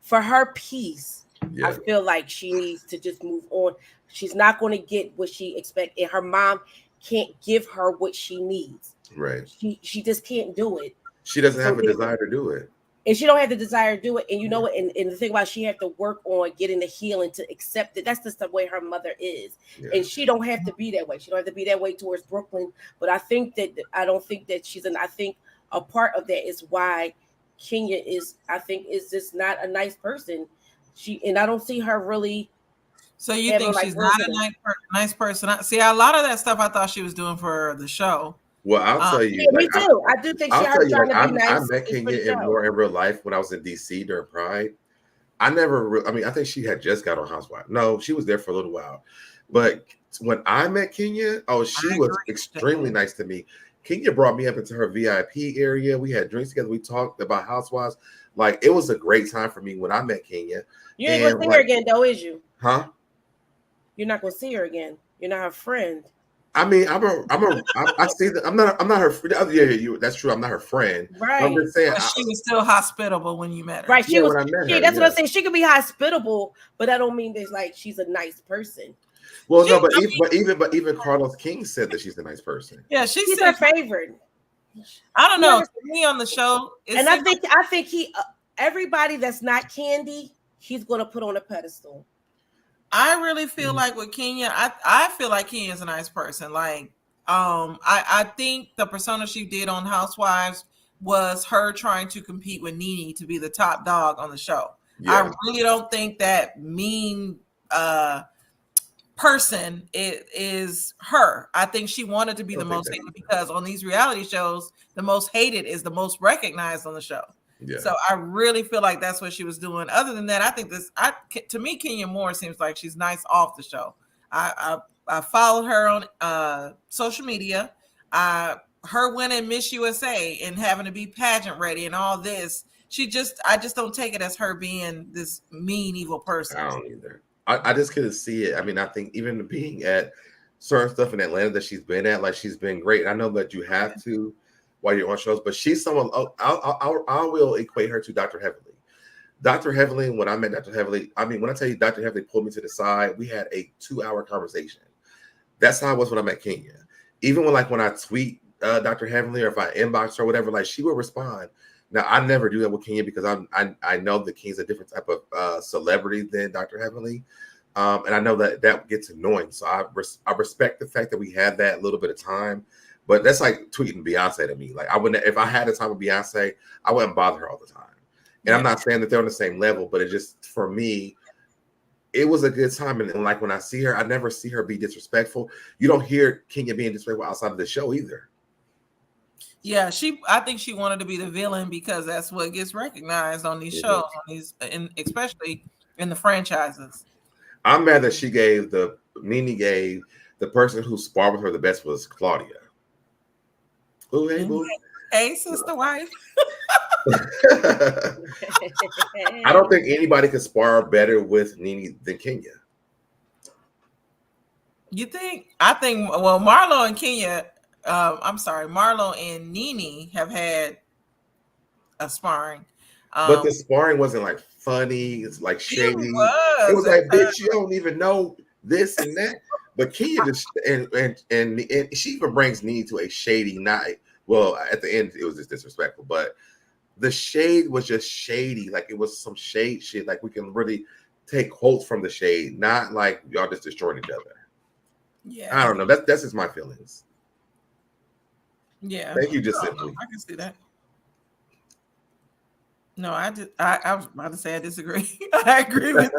S4: For her peace, I feel like she needs to just move on. She's not going to get what she expects, and her mom can't give her what she needs.
S2: Right.
S4: She just can't do it.
S2: She doesn't have a desire to do it.
S4: And she don't have the desire to do it. And you know what? And the thing about she have to work on getting the healing to accept it. That's just the way her mother is. Yeah. And she don't have to be that way. She don't have to be that way towards Brooklyn. But I think that I think a part of that is why Kenya is just not a nice person. And I don't see her really.
S3: So you think she's not a nice person? See, a lot of that stuff I thought she was doing for the show.
S2: Well, I'll tell you.
S4: Yeah, me too. I do think she's trying to be nice.
S2: I met Kenya in real life when I was in DC during Pride. I think she had just got on Housewives. No, she was there for a little while. But when I met Kenya, she was extremely nice to me. Kenya brought me up into her VIP area. We had drinks together. We talked about Housewives. Like, it was a great time for me when I met Kenya.
S4: You ain't gonna see her again, though, is you?
S2: Huh?
S4: You're not gonna see her again. You're not her friend.
S2: I mean, I see that I'm not her friend. Yeah, that's true. I'm not her friend.
S4: Right.
S2: I'm just saying,
S3: but she was still hospitable when you met her.
S4: Right. When I met her. That's what I'm saying. She could be hospitable, but that don't mean that like she's a nice person.
S2: Well, even Carlos King said that she's a nice person.
S3: Yeah,
S4: she's her favorite.
S3: I don't know. Me on the show,
S4: and I think he everybody that's not Candy, he's gonna put on a pedestal.
S3: I really feel like with Kenya, I feel like Kenya's a nice person. Like, I think the persona she did on Housewives was her trying to compete with Nene to be the top dog on the show. Yeah. I really don't think that mean person is her. I think she wanted to be the most hated because on these reality shows, the most hated is the most recognized on the show. Yeah. So I really feel like that's what she was doing. Other than that, I think to me, Kenya Moore seems like she's nice off the show. I followed her on social media. Her winning Miss USA and having to be pageant ready and all this. I just don't take it as her being this mean, evil person.
S2: I don't either. I just couldn't see it. I mean, I think even being at certain stuff in Atlanta that she's been at, like, she's been great. And I know that you have to while you're on shows, but she's someone. I will equate her to Dr. Heavenly. Dr. Heavenly, when I met Dr. Heavenly, I mean, when I tell you Dr. Heavenly pulled me to the side, we had a 2-hour conversation. That's how I was when I met Kenya. Even when I tweet Dr. Heavenly or if I inbox her or whatever, like, she will respond. Now, I never do that with Kenya because I know that Kenya's a different type of celebrity than Dr. Heavenly. And I know that gets annoying. So I respect the fact that we had that little bit of time. But that's like tweeting Beyonce to me. Like, I wouldn't, if I had the time with Beyonce, I wouldn't bother her all the time. And I'm not saying that they're on the same level, but it just, for me, it was a good time. And like, when I see her, I never see her be disrespectful. You don't hear Kenya being disrespectful outside of the show either.
S3: Yeah, I think she wanted to be the villain because that's what gets recognized on these shows, especially in the franchises. I'm
S2: mad that Nene gave the person who sparred with her the best was Claudia. Ooh, hey, boo.
S3: Hey, sister wife.
S2: I don't think anybody can spar better with Nene than Kenya.
S3: You think? I think, well, Marlo and Kenya, Marlo and Nene have had a sparring.
S2: But the sparring wasn't like funny. It's like shady. It was like, bitch, you don't even know this and that. But Kenya just and she even brings Nene to a shady night. Well, at the end, it was just disrespectful, but the shade was just shady. Like it was some shade shit. Like we can really take quotes from the shade, not like y'all just destroying each other.
S3: Yeah,
S2: I don't know. That's just my feelings.
S3: Yeah,
S2: thank you. Just simply,
S3: I can see that. No, I was about to say I disagree. I agree with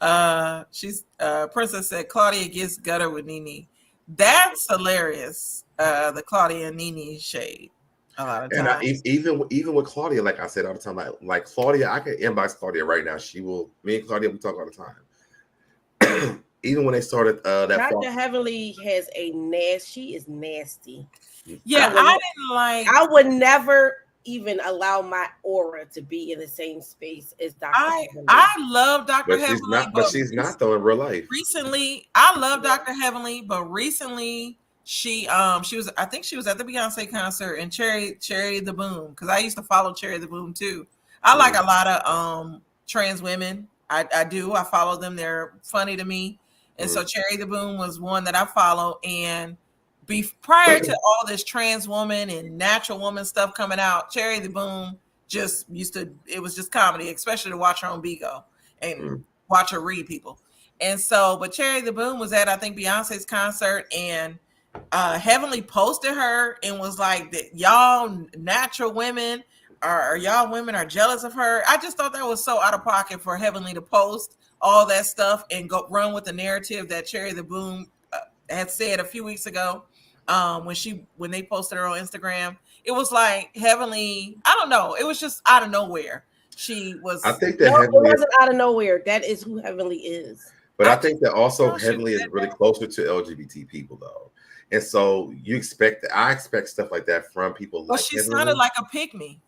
S3: you. She's Princess said Claudia gets gutter with Nene. That's hilarious. The Claudia and Nene shade a lot of times.
S2: Even with Claudia, like I said all the time, like Claudia, I can inbox Claudia right now. Me and Claudia, we talk all the time. Even when they started that
S4: Dr. Heavenly has she is nasty.
S3: Yeah,
S4: I would never even allow my aura to be in the same space as Dr. Heavenly.
S3: I love Dr. Heavenly,
S2: but she's not though in real life.
S3: Recently, I love Dr. Heavenly, but recently she was, I think she was at the Beyonce concert and Cherry the Boom, because I used to follow Cherry the Boom too. I like a lot of trans women. I do. I follow them. They're funny to me. And so Cherry the Boom was one that I follow. And prior to all this trans woman and natural woman stuff coming out, Cherry the Boom just it was just comedy, especially to watch her on Bigo and watch her read people. And so, but Cherry the Boom was at, I think, Beyonce's concert, and Heavenly posted her and was like, that y'all natural women or y'all women are jealous of her. I just thought that was so out of pocket for Heavenly to post all that stuff and go run with the narrative that Cherry the Boom had said a few weeks ago when they posted her on Instagram. It was like Heavenly, I don't know, it was just out of nowhere. She was.
S2: I think that
S4: it wasn't out of nowhere. That is who Heavenly is.
S2: But I think that also Heavenly is really closer to LGBT people though. And so I expect stuff like that from people.
S3: Well, she sounded like a pygmy.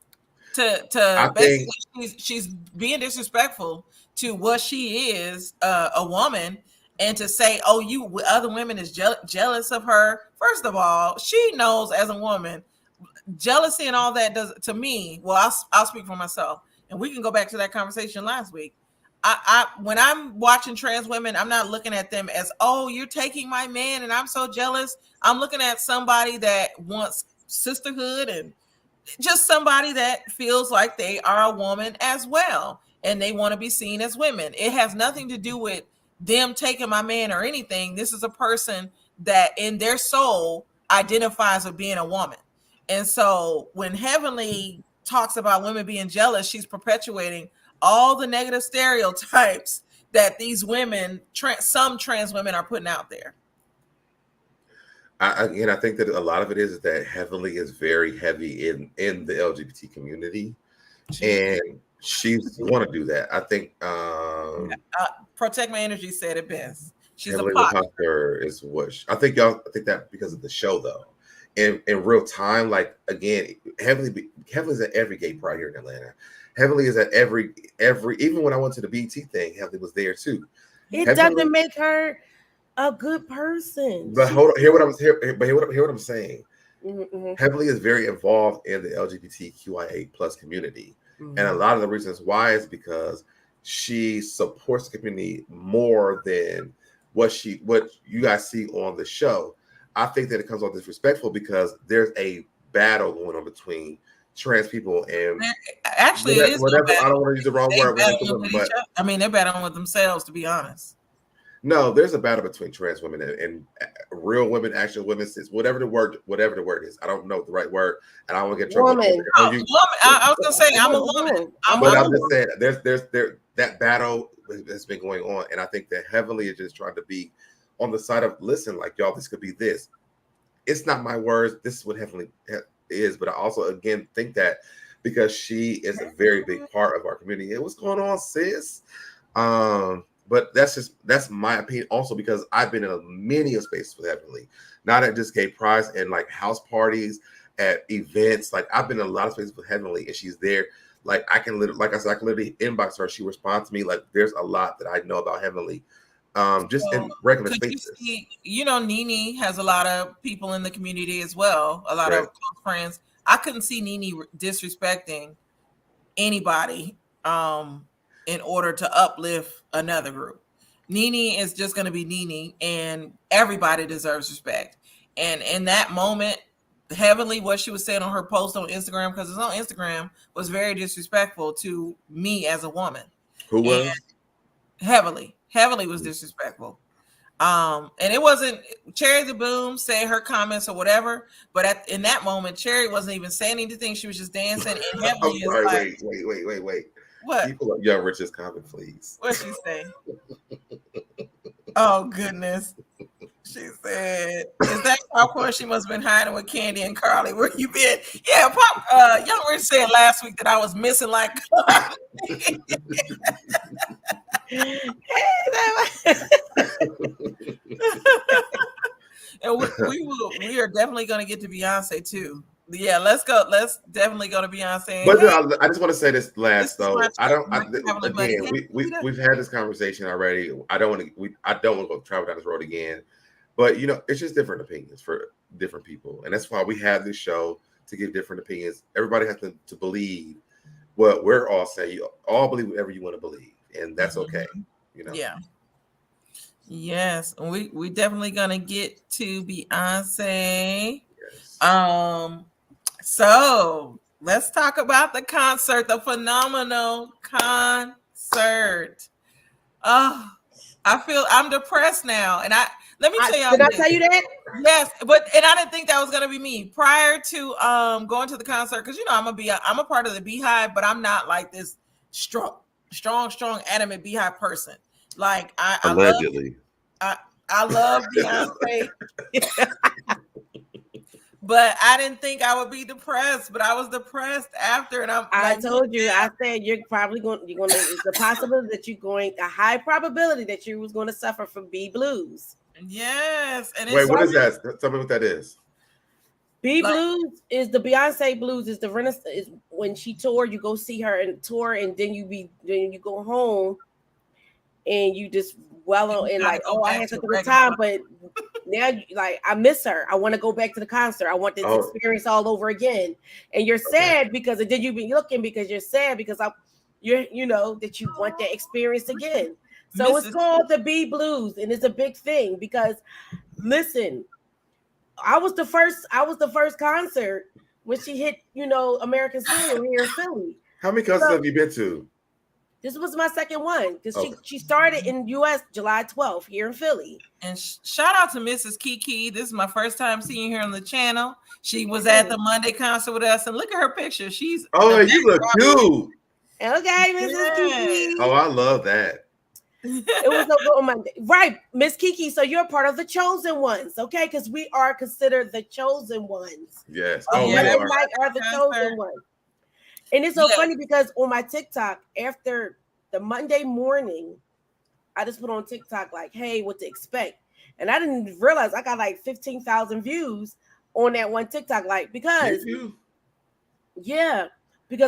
S3: To basically, she's being disrespectful to what she is, a woman, and to say, "Oh, you other women is jealous of her." First of all, she knows as a woman, jealousy and all that does to me. Well, I'll speak for myself, and we can go back to that conversation last week. When I'm watching trans women, I'm not looking at them as, oh, you're taking my man and I'm so jealous. I'm looking at somebody that wants sisterhood and just somebody that feels like they are a woman as well. And they want to be seen as women. It has nothing to do with them taking my man or anything. This is a person that in their soul identifies with being a woman. And so when Heavenly talks about women being jealous, she's perpetuating all the negative stereotypes that these women, some trans women, are putting out there.
S2: I think that a lot of it is that Heavenly is very heavy in the LGBT community, and she's want to do that. I think
S3: Protect My Energy said it best. She's
S2: Heavenly
S3: a popular
S2: is what I think that because of the show though. In real time, like again, Heavenly's at every gay pride here in Atlanta. Heavenly is at every even when I went to the BT thing, Heavenly was there too.
S4: It doesn't make her a good person.
S2: But hear what I'm saying. Mm-hmm. Heavenly is very involved in the LGBTQIA plus community. Mm-hmm. And a lot of the reasons why is because she supports the community more than what you guys see on the show. I think that it comes off disrespectful because there's a battle going on between trans people and
S3: actually whatever.
S2: I don't want to use the wrong word, but
S3: I mean they're battling with themselves, to be honest.
S2: No, there's a battle between trans women and real women, actual women, whatever the word is. I don't know the right word, and I won't get trouble.
S3: Woman. I was gonna say I'm a woman.
S2: I'm just saying there's that battle has been going on, and I think that Heavenly is just trying to be on the side of listen, like y'all, this could be this. It's not my words. This is what Heavenly is, but I also again think that because she is a very big part of our community. Hey, what's going on, sis? But that's my opinion also because I've been in many spaces with Heavenly, not at just gay prides and like house parties, at events. Like I've been in a lot of spaces with Heavenly, and she's there. Like I can literally inbox her. She responds to me. Like there's a lot that I know about Heavenly. Just in regular spaces.
S3: Nene has a lot of people in the community as well, a lot of close friends. I couldn't see Nene disrespecting anybody in order to uplift another group. Nene is just going to be Nene, and everybody deserves respect. And in that moment, Heavenly, what she was saying on her post on Instagram, because it's on Instagram, was very disrespectful to me as a woman.
S2: Who was?
S3: Heavenly was disrespectful. And it wasn't Cherry the Boom say her comments or whatever, but in that moment, Cherry wasn't even saying anything. She was just dancing. And Heavenly
S2: I'm sorry,
S3: like,
S2: wait.
S3: What?
S2: People of Young Rich's comment, please.
S3: What'd she say? Oh goodness. She said, "Is that popcorn she must have been hiding with Candy and Carly? Where you been?" Yeah, Young Rich said last week that I was missing like and we are definitely gonna get to Beyonce too. Yeah, let's go. Let's definitely go to Beyonce.
S2: But I just want to say this last though. We've had this conversation already. I don't want to go travel down this road again. But it's just different opinions for different people, and that's why we have this show to give different opinions. Everybody has to believe what we're all saying. You all believe whatever you want to believe, and that's okay.
S3: Yeah. Yes, we definitely gonna get to Beyonce. Yes. So let's talk about the concert, the phenomenal concert. Oh, I'm depressed now, and let me tell y'all.
S4: Did I tell you that?
S3: Yes, and I didn't think that was gonna be me prior to going to the concert, because I'm a part of the Beehive, but I'm not like this strong, adamant Beehive person. Like
S2: allegedly,
S3: I love Beyonce, but I didn't think I would be depressed. But I was depressed after, and
S4: I told you. I said you're gonna. It's a possibility that a high probability that you was going to suffer from B blues.
S3: Yes, and
S2: wait, what is that? Tell me what that is.
S4: B blues is the Beyonce blues. Is the Renaissance? Is when she toured, you go see her and tour, and then you go home, and you just and like, oh, I had such a good time, but now I miss her. I want to go back to the concert. I want this experience all over again. And you're sad because then you've been looking because you're sad because that you want that experience again. So it's called the B Blues, and it's a big thing because listen, I was the first concert when she hit, American Stadium here in Philly.
S2: How many concerts have you been to?
S4: This was my second one because she started in U.S. July 12th here in Philly.
S3: And shout out to Mrs. KeKe. This is my first time seeing her on the channel. She was at the Monday concert with us, and look at her picture. She's
S2: you look cute.
S4: Okay, Mrs. KeKe.
S2: Oh, I love that.
S4: It was on Monday, right, Miss KeKe? So you're part of the chosen ones, okay? Because we are considered the chosen ones.
S2: Yes.
S4: We are the chosen ones. And it's so funny because on my TikTok, after the Monday morning, I just put on TikTok like, hey, what to expect. And I didn't realize I got like 15,000 views on that one TikTok, because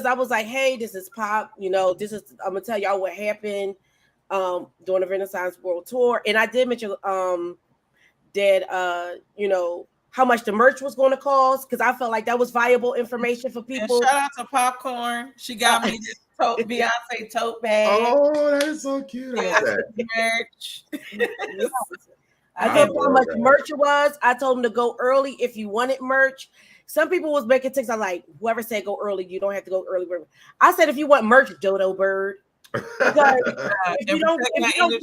S4: I was like, hey, this is Pop. I'm going to tell y'all what happened during the Renaissance World Tour. And I did mention that, how much the merch was going to cost, because I felt like that was valuable information for people.
S3: And shout out to Popcorn. She got me this Beyonce tote bag.
S2: Oh, that is so cute. I love that.
S3: Merch.
S4: I told them how much merch it was. I told them to go early if you wanted merch. Some people was making TikTok like, whoever said go early, you don't have to go early. I said if you want merch, Dodo Bird. Because if you don't get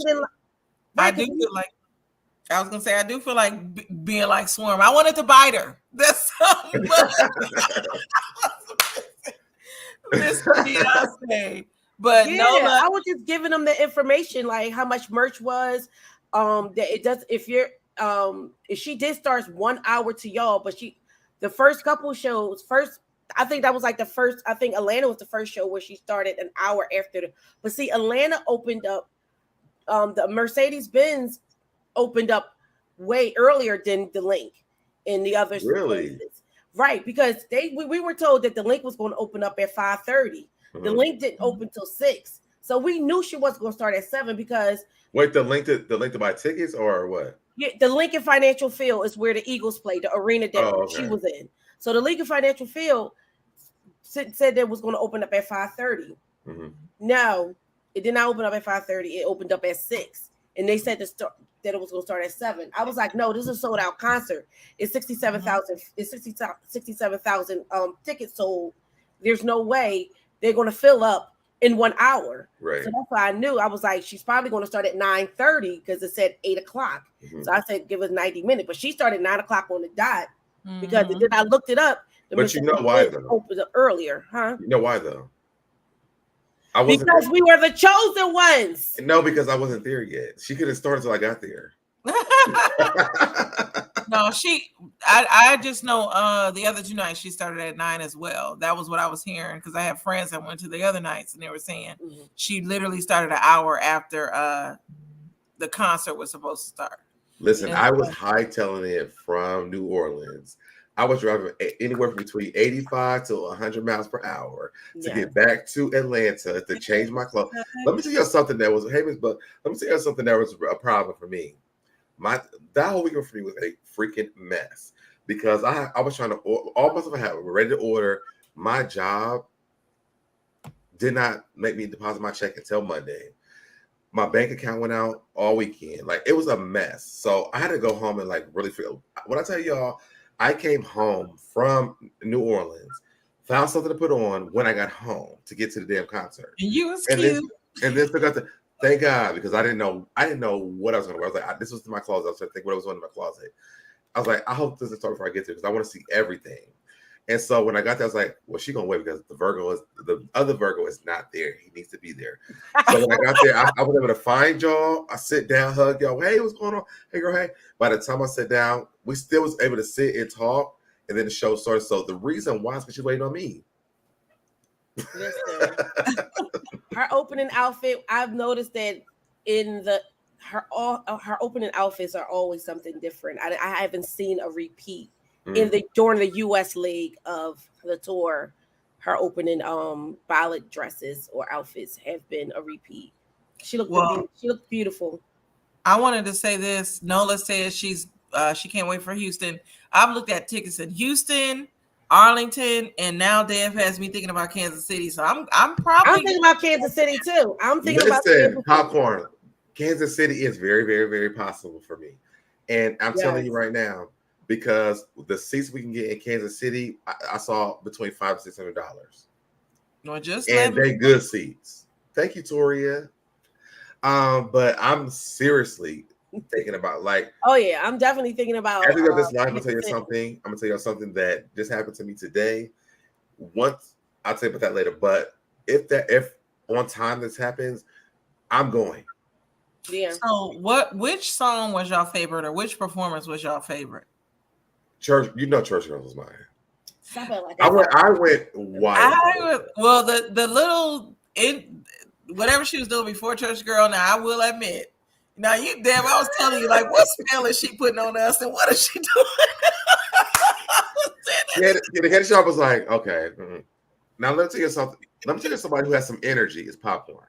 S4: in,
S3: I do feel like. I was gonna say I do feel like being like Swarm. I wanted to bite her. That's so much. Miss Beyonce, but
S4: I was just giving them the information, like how much merch was. That it does. If she did start 1 hour to y'all, but the first couple shows I think that was like the first. I think Atlanta was the first show where she started an hour after But see, Atlanta opened up. The Mercedes-Benz opened up way earlier than the Link in the other places. Right, because we were told that the Link was going to open up at 5:30. The Link didn't open till 6. So we knew she wasn't going to start at 7 because
S2: the Link to buy tickets or what?
S4: Yeah, the Lincoln Financial Field is where the Eagles played, the arena that she was in. So the League of Financial Field said that it was going to open up at 5:30.
S2: Mm-hmm.
S4: No, it did not open up at 5:30. It opened up at 6. And they said that it was going to start at 7. I was like, no, this is a sold out concert. It's 67,000. It's 67,000 tickets sold. There's no way they're going to fill up in 1 hour.
S2: Right.
S4: So that's why I knew. I was like, she's probably going to start at 9:30 because it said 8 o'clock.
S2: Mm-hmm.
S4: So I said, give us 90 minutes. But she started 9 o'clock on the dot because then I looked it up.
S2: But you know why though?
S4: Opened earlier, huh?
S2: You know why though?
S4: Because we were the chosen ones.
S2: No, because I wasn't there yet. She could have started till I got there.
S3: No, I just know the other 2 nights she started at 9 as well. That was what I was hearing because I have friends that went to the other nights and they were saying she literally started an hour after the concert was supposed to start.
S2: Listen, I was hightailing it from New Orleans. I was driving anywhere between 85 to 100 miles per hour to get back to Atlanta to change my clothes. Let me tell you something that was, hey, Miss Buck, let me tell you something that was a problem for me. That whole weekend for me was a freaking mess because I was trying to all my stuff I had ready to order. My job did not make me deposit my check until Monday. My bank account went out all weekend. Like it was a mess. So I had to go home and like really feel. When I tell y'all, I came home from New Orleans, found something to put on when I got home to get to the damn concert.
S3: And you was cute.
S2: And then forgot to thank God because I didn't know what I was going to wear. I was like, this was my closet. I was trying to think what I was on in my closet. I was like, I hope this is starting before I get there because I want to see everything. And so when I got there, I was like, well, she's going to wait because the other Virgo is not there. He needs to be there. So when I got there, I was able to find y'all. I sit down, hug y'all. Hey, what's going on? Hey, girl, hey. By the time I sat down, we still was able to sit and talk. And then the show started. So the reason why is because she's waiting on me.
S4: Listen, her opening outfit, I've noticed that her opening outfits are always something different. I haven't seen a repeat. During the U.S. leg of the tour, her opening ballad dresses or outfits have been a repeat. She looked beautiful.
S3: I wanted to say this. Nola says she can't wait for Houston. I've looked at tickets in Houston, Arlington, and now Dev has me thinking about Kansas City. So I'm thinking
S4: about Kansas City too. I'm thinking about
S2: popcorn. Kansas City is very, very, very possible for me, and I'm telling you right now. Because the seats we can get in Kansas City, I saw between $500 and $600. And they good seats. Thank you, Toria. But I'm seriously thinking about
S4: I'm definitely thinking about.
S2: After this live, I'm gonna tell you something. I'm gonna tell you something that just happened to me today. Once I'll tell you about that later. But if on time this happens, I'm going.
S4: Yeah.
S3: So which song was your favorite, or which performance was your favorite?
S2: Church Girls was mine.
S4: Stop it like
S2: I went wild.
S3: Well, the little whatever she was doing before Church Girl. Now I will admit. Now I was telling you like what spell is she putting on us and what is she doing?
S2: The candy shop was like, okay. Now let me tell you something. Let me tell you somebody who has some energy is Popcorn.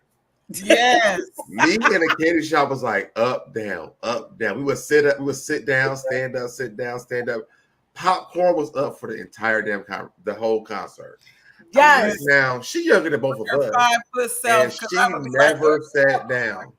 S3: Yes.
S2: Me and the candy shop was like up, down, up, down. We would sit up, we would sit down, stand up, sit down, stand up. Popcorn was up for the entire the whole concert.
S4: Yes.
S2: Now she younger than both of us,
S3: 5 foot self,
S2: and she never sat down.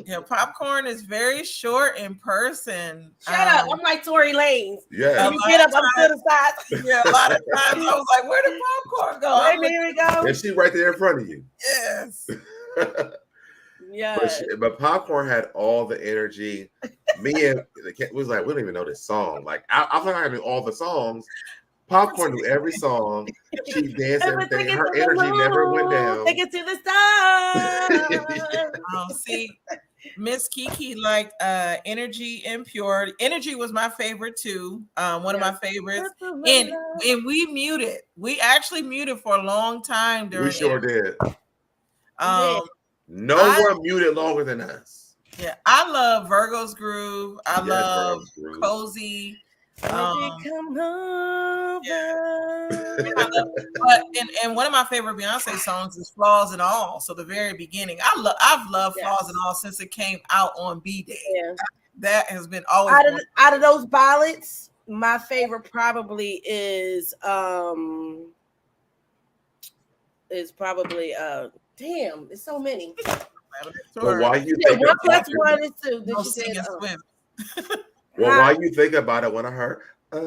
S3: Yeah, Popcorn is very short in person.
S4: Shut up! I'm like Tory Lanez.
S2: Yeah,
S4: you get up, I'm to the side.
S3: Yeah, a lot of times I was like, "Where did Popcorn go?"
S4: Hey, there we go.
S2: And she right there in front of you.
S3: Yes.
S4: Yeah.
S2: But Popcorn had all the energy. Me and the cat was like, we don't even know this song. Like I feel like I knew all the songs. Popcorn knew every song. She danced everything. Her energy never went down.
S4: Take it to the stars.
S3: See, Miss KeKe liked Energy and Pure. Energy was my favorite too. One of my favorites. And we muted. We actually muted for a long time during.
S2: We sure did. No one muted longer than us.
S3: Yeah, I love Virgo's Groove. I love Cozy.
S4: Come over.
S3: But and one of my favorite Beyonce songs is Flaws and All. So the very beginning, I've loved Flaws and All since it came out on B-Day.
S4: Yeah.
S3: That has been always
S4: out of those ballads. my favorite probably is probably damn, it's so many.
S2: Well, why you
S4: Yeah,
S2: think
S4: 1 plus
S2: about
S4: 1 is 2. Then
S3: No
S4: she said,
S3: sing and swim.
S2: well, why you think about it when I heard I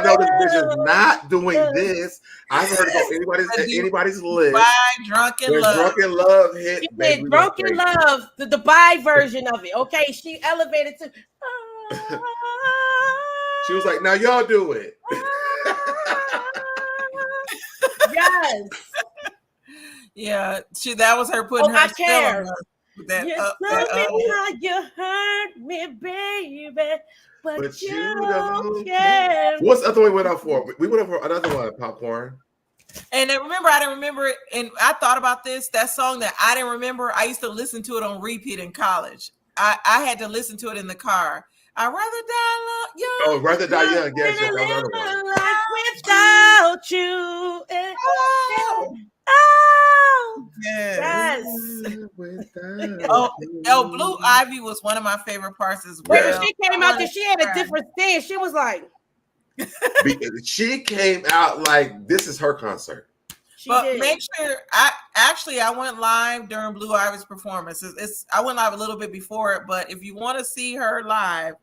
S2: know this bitch is not doing this. I've heard it on anybody's list.
S3: By Drunken Love.
S2: Drunken Love hit.
S4: She did Drunken Love, the bi version of it. Okay, she elevated to.
S2: She was like, "Now y'all do it."
S4: Yes.
S3: Yeah, that was her putting her
S4: I care.
S3: That,
S4: you how you hurt me, baby, but you don't care.
S2: What's the other one we went out for? We went out for another one, Popcorn.
S3: And then I didn't remember it. And I thought about that song that I didn't remember. I used to listen to it on repeat in college. I had to listen to it in the car. I'd rather die young.
S2: Oh, rather die young. Yes, that was another
S3: one.
S4: Without you.
S3: Yes. Oh, Blue Ivy was one of my favorite parts as well.
S4: When she came out there, she had a different stance. She was like,
S2: she came out like this is her concert.
S3: Make sure I went live during Blue Ivy's performance. I went live a little bit before it, but if you want to see her live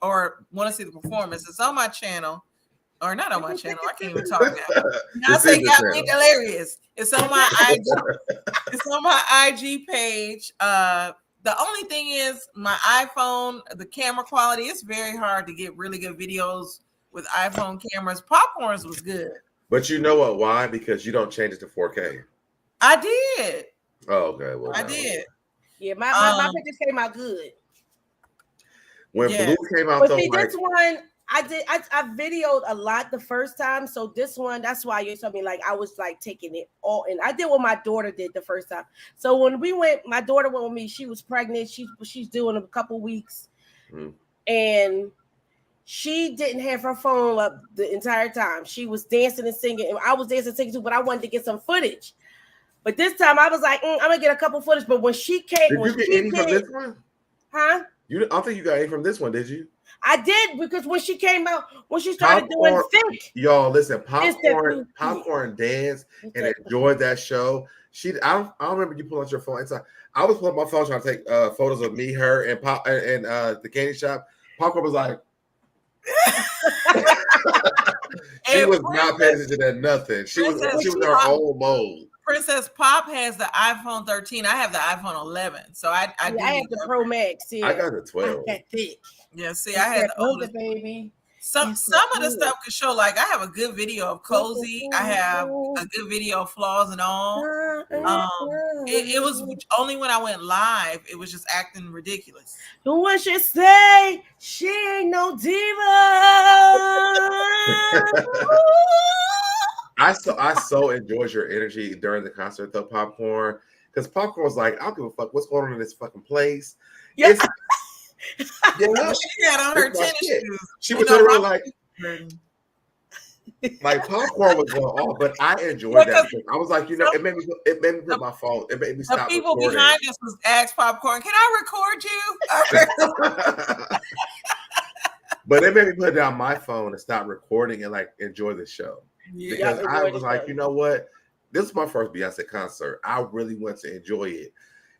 S3: or want to see the performance, it's on my channel. Or not on my channel. I can't even talk now. I say got me hilarious. It's on my IG. It's on my IG page. The only thing is my iPhone, the camera quality, it's very hard to get really good videos with iPhone cameras. Popcorn's was good.
S2: But you know what? Why? Because you don't change it to 4K.
S3: I did.
S2: Oh, okay. Well,
S3: I did.
S4: Yeah, my pictures came out good.
S2: When Blue came out,
S4: but see, this one. I videoed a lot the first time, so this one, that's why you told me like I was like taking it all in. I did what my daughter did the first time. So when my daughter went with me, she was pregnant. She's due in a couple weeks, and she didn't have her phone up the entire time. She was dancing and singing, and I was dancing and singing too. But I wanted to get some footage. But this time I was like, I'm gonna get a couple footage. But when she came,
S2: did you get any from this one?
S4: Huh?
S2: I don't think you got any from this one, did you?
S4: I did, because when she came out, when she started doing Think.
S2: Y'all, listen, Popcorn danced and enjoyed that show. I don't remember you pulling out your phone. I was pulling my phone trying to take photos of me, her, and the candy shop. Popcorn was like, she was not paying attention to nothing. She was in her own mode.
S3: Princess Pop has the iPhone 13. I have the iPhone 11. So I have
S4: the Pro Max. Yeah.
S2: I got the 12.
S3: Yeah, see, I had the oldest baby. Some of the stuff could show, like I have a good video of Cozy. I have a good video of Flaws and All. It was only when I went live, it was just acting ridiculous.
S4: What she say? She ain't no diva.
S2: I so enjoyed your energy during the concert, though, Popcorn, because Popcorn was like, I don't give a fuck what's going on in this fucking place. Yeah.
S3: She had on her tennis shoes.
S2: She was around like Popcorn was going off, but I enjoyed that. I was like, it made me put my phone. It made me stop.
S3: The people
S2: recording.
S3: Behind us was asked Popcorn, "Can I record you?"
S2: But it made me put down my phone and stop recording and like enjoy the show. Because I was like, you know what? This is my first Beyonce concert. I really want to enjoy it.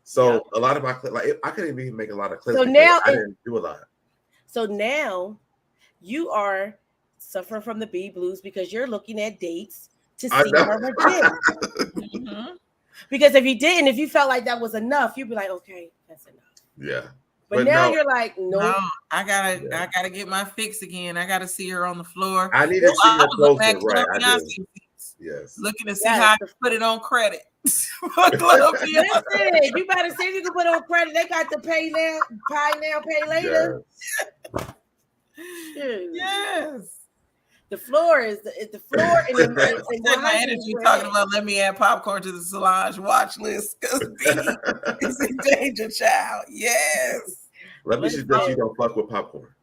S2: So a lot of my clips, like I couldn't even make a lot of clips. So now I didn't do a lot. So now you are suffering from the B blues because you're looking at dates to see her again. Because if you felt like that was enough, you'd be like, okay, that's enough. Yeah. But now you're like, no,
S3: I gotta get my fix again. I gotta see her on the floor.
S2: I need to see her closer, right? Yes.
S3: Looking to see how I can put it on credit.
S4: Listen, you better see if you can put it on credit. They got the pay now, pay later.
S3: Yes.
S4: The floor is the floor in the
S3: my energy talking about let me add Popcorn to the Solange watch list because it's a danger child. Yes.
S2: Let me see that you don't fuck with Popcorn.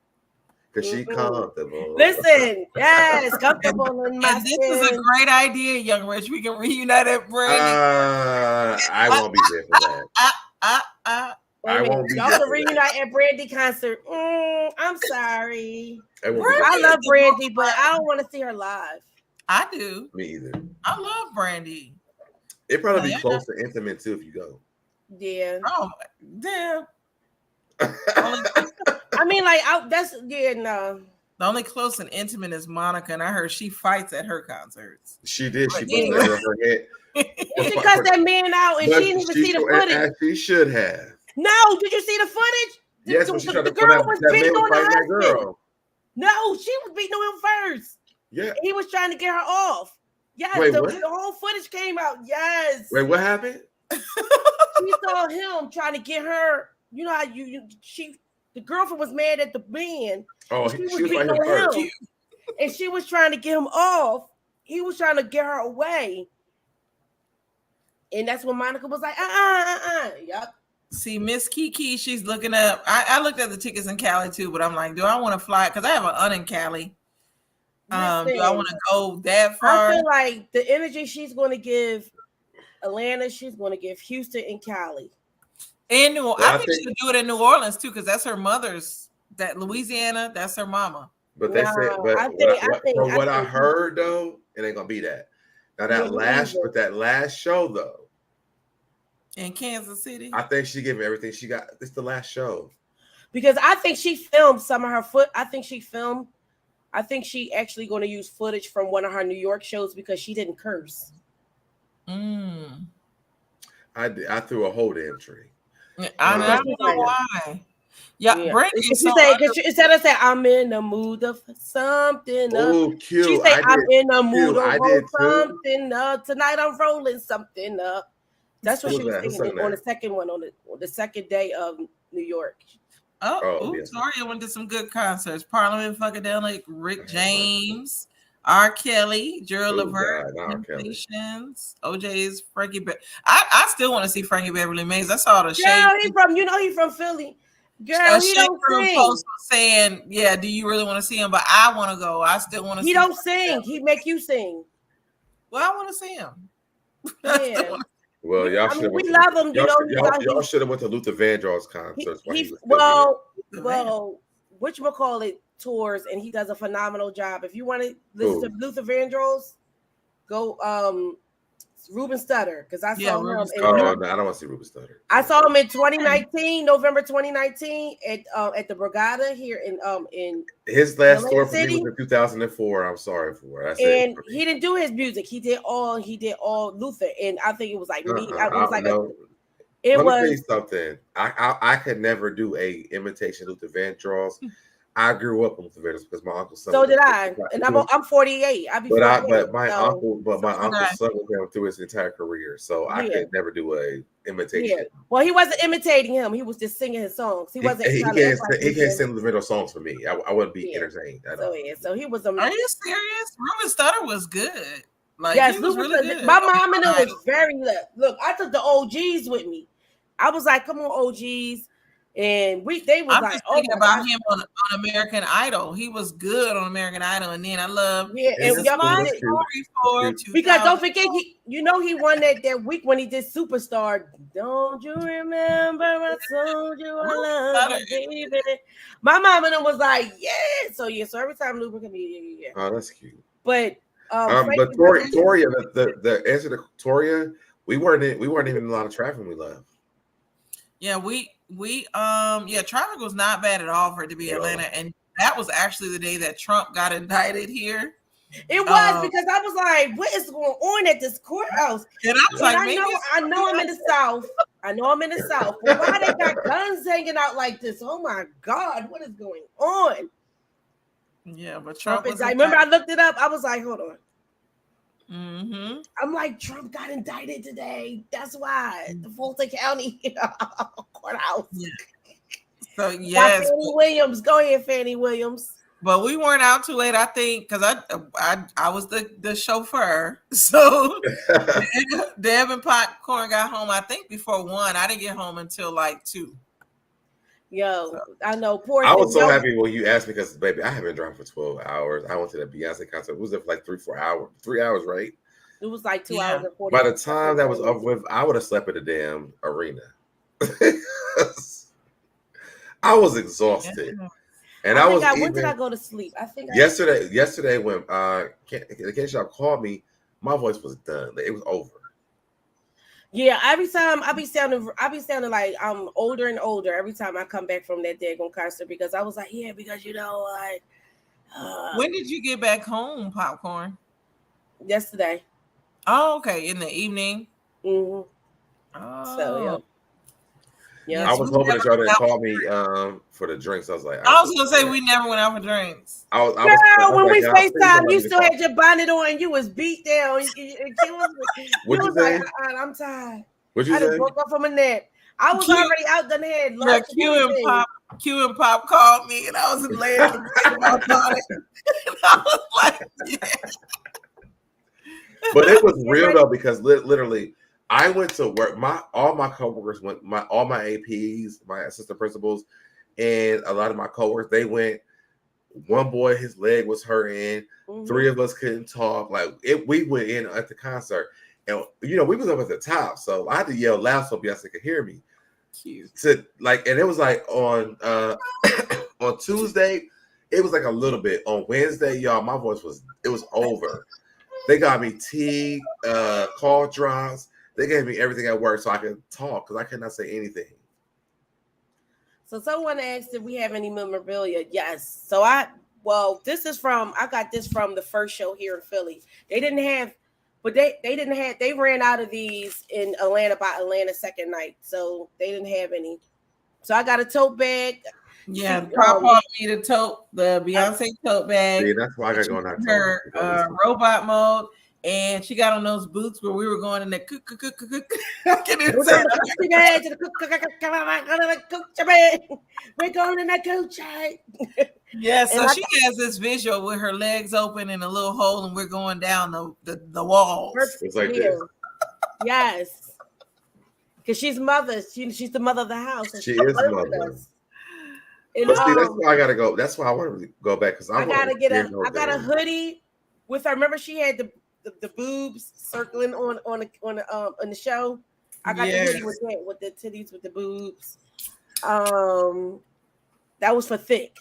S2: Because she comfortable.
S4: Listen, yes, comfortable in my
S3: This is a great idea, Young Rich. We can reunite at Brady.
S2: I won't be there for that.
S4: Wait a
S2: I
S4: minute.
S2: won't be
S4: Y'all
S2: there
S4: to
S2: for that.
S4: reunite at Brandy concert. I'm sorry.
S2: I won't be there.
S4: I love Brandy, but I don't want to see her live.
S3: I do.
S2: Me either.
S3: I love Brandy.
S2: It'd probably be
S3: Yeah.
S2: close to intimate too if you go.
S4: Yeah.
S3: Oh, damn.
S4: I mean, like, no.
S3: The only close and intimate is Monica, and I heard she fights at her concerts.
S2: She did. She
S3: But
S2: put that on her head.
S4: She cussed that man out, and
S2: But
S4: she didn't even see the footage.
S2: As she should have.
S4: No, did you see the footage?
S2: Yes, when she tried to
S4: the girl was beating on the
S2: fighting that
S4: husband.
S2: girl.
S4: No, she was beating on him first.
S2: Yeah.
S4: He was trying to get her off. Yes,
S2: Wait,
S4: the
S2: what?
S4: whole footage came out. Yes.
S2: Wait, what happened?
S4: She saw him trying to get her. You know how the girlfriend was mad at the man.
S2: Oh,
S4: she was
S2: fighting
S4: beating on
S2: first.
S4: him. And she was trying to get him off. He was trying to get her away. And that's when Monica was like, Yep.
S3: See, Miss KeKe, she's looking up. I looked at the tickets in Cali too, but I'm like, do I want to fly? Because I have an aunt in Cali. Do I want to go that far?
S4: I feel like the energy she's going to give Atlanta, she's going to give Houston and Cali.
S3: And I think she'll do it in New Orleans too, because that's her mother's. That Louisiana, that's her mama.
S2: But they said, but from what I heard though, it ain't gonna be that. Now that last show though,
S3: in Kansas City,
S2: I think she gave everything she got. This is the last show
S4: because I think she filmed some of her foot. I think she actually going to use footage from one of her New York shows because she didn't curse.
S2: I threw a whole damn tree.
S3: I don't know why. Yeah. Brandy.
S4: She said, instead of saying, I'm in the mood of something.
S2: Oh, cute.
S4: She said, I'm in the mood of something. Tonight I'm rolling something up. That's what she was singing on the second one, on the second day of New York.
S3: Toria went to some good concerts. Parliament Funkadelic, Rick James, R. Kelly, Gerald Levert, Temptations, OJ's Frankie. I still want to see Frankie Beverly Mays. I saw the
S4: show. He's from Philly. Girl, he don't sing.
S3: Post saying, "Yeah, do you really want to see him?" But I want to go. I still want to.
S4: He don't sing. He make you sing.
S3: Well, I want to see him.
S4: Yeah.
S2: Well, y'all should.
S4: We love him.
S2: Y'all should have went to Luther Vandross's concert.
S4: Well, whatchamacallit tours, and he does a phenomenal job. If you want to listen to Luther Vandross, go Ruben Studdard, because I saw him.
S2: No, I don't want to see Ruben Studdard.
S4: I saw him in 2019, November 2019, at the Borgata here in
S2: his last tour for me was in 2004. I'm sorry for it.
S4: And he didn't do his music. He did all Luther, and I think it was like me. It was like
S2: Let me tell you something. I could never do a imitation Luther Vandross. I grew up with Luther Vandross because my uncle.
S4: So did I, and I'm 48.
S2: But my uncle sung with him through his entire career, so I could never do a imitation.
S4: Yeah. Well, he wasn't imitating him; he was just singing his songs. He wasn't.
S2: He can't sing Luther Vandross songs for me. I wouldn't be entertained at all.
S4: So he was.
S3: Are you serious? Ruben Studdard was good. Like,
S4: yes,
S3: he was really good.
S4: My mom and them was very good. Look, I took the OGs with me. I was like, "Come on, OGs." And they was
S3: I'm just thinking about him on American Idol. He was good on American Idol, and then I love
S4: because don't forget he won that week when he did Superstar. Don't you remember I told you I love you, baby? My mom and them was like, yeah. So every time Luba can be
S2: Oh, that's cute.
S4: But
S2: Toria, the answer to Toria, we weren't even in a lot of traffic when we left.
S3: Yeah, traffic was not bad at all for it to be Atlanta, and that was actually the day that Trump got indicted here.
S4: It was because I was like, "What is going on at this courthouse?"
S3: And I was like,
S4: I know I'm in the South. But why they got guns hanging out like this? Oh my God, what is going on?
S3: Yeah, but Trump was.
S4: I remember I looked it up. I was like, hold on.
S3: Mm-hmm.
S4: I'm like, Trump got indicted today. That's why the Fulton County courthouse.
S3: Yeah. So yes,
S4: Fannie Williams, go ahead, Fannie Williams.
S3: But we weren't out too late, I think, because I was the chauffeur. So Devin Popcorn got home, I think, before 1. I didn't get home until like 2.
S4: Yo, so, I know.
S2: I was so happy when you asked me because, baby, I haven't driven for 12 hours. I went to the Beyonce concert. It was there for like 4 hours. 3 hours, right?
S4: It was like 2 hours and 40
S2: minutes. By the time that was over with, I would have slept in the damn arena. I was exhausted, and I was
S4: when did I go to sleep? I think
S2: yesterday when the Candy Shop called me, my voice was done. It was over.
S4: Yeah, every time I be sounding like I'm older and older every time I come back from that daggone concert because I was like, yeah, because you know, like
S3: when did you get back home, Popcorn?
S4: Yesterday.
S3: Oh, okay, in the evening.
S4: Mm-hmm.
S3: Oh,
S4: So yeah.
S2: I was hoping that y'all didn't call me for the drinks. I was like,
S3: I was gonna say we never went out for drinks.
S4: Girl, when we FaceTime, you still had your bonnet on and you was beat down.
S2: What'd you say?
S4: Like, I'm tired.
S2: What'd you
S4: I
S2: say?
S4: just woke up from a nap. I was already out done had lunch.
S3: Q and Pop called me and I was laying on my bonnet. And I was like, yeah.
S2: But it was real though, because literally I went to work. All my coworkers went. All my APs, my assistant principals, and a lot of my coworkers, they went. One boy, his leg was hurting. Mm-hmm. 3 of us couldn't talk. We went in at the concert, and we was up at the top, so I had to yell loud so Beyonce could hear me.
S3: Cute.
S2: And it was like on on Tuesday, it was like a little bit. On Wednesday, y'all, my voice was over. They got me tea, cough drops. They gave me everything at work so I could talk because I could not say anything.
S4: So someone asked if we have any memorabilia. Yes. So this is I got this from the first show here in Philly. They didn't have, but they ran out of these in Atlanta by Atlanta second night. So they didn't have any. So I got a tote bag.
S3: Yeah, Pop bought me the Beyonce tote bag.
S2: See, that's why I got going on
S3: her robot mode. And she got on those boots where we were going in the
S4: we're going in that coach.
S3: Yeah, so she has this visual with her legs open and a little hole, and we're going down the walls.
S2: It's like this.
S4: Yes, because she's mother. She's the mother of the house.
S2: She is mother. But see, that's why I gotta go. That's why I want to go back because I got
S4: a hoodie with her. Remember, she had the boobs circling on the show. I got the hoodie with the titties with the boobs. That was for thick,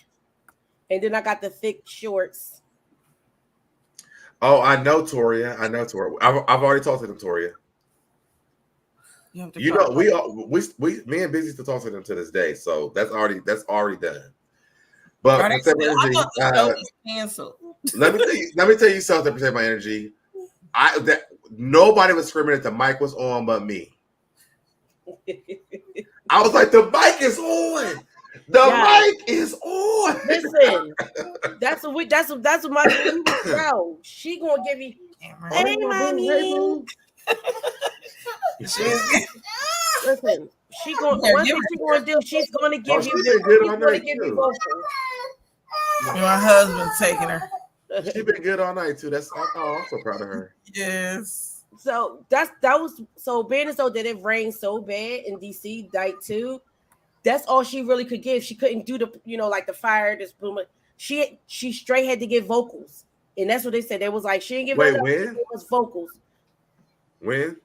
S4: and then I got the thick shorts.
S2: Oh, I know Toria. I've already talked to them, Toria. Me and Busy to talk to them to this day, so that's already done. But Protect My Energy,
S3: canceled.
S2: let me tell you something. Protect My Energy. Nobody was screaming that the mic was on but me. I was like, the mic is on. Mic is on.
S4: Listen, that's what my bro. She gonna give you. Hey, mommy. Listen, she gonna do. She's gonna give you. She's gonna give you vocals.
S3: My husband's taking her.
S2: She's been good all night too. I'm so proud of her.
S3: Yes.
S4: So being as though that it rained so bad in DC night 2, that's all she really could give. She couldn't do like the fire, this boom. She straight had to give vocals, and that's what they said. They was like she didn't give.
S2: Wait, when?
S4: It was vocals.
S2: When?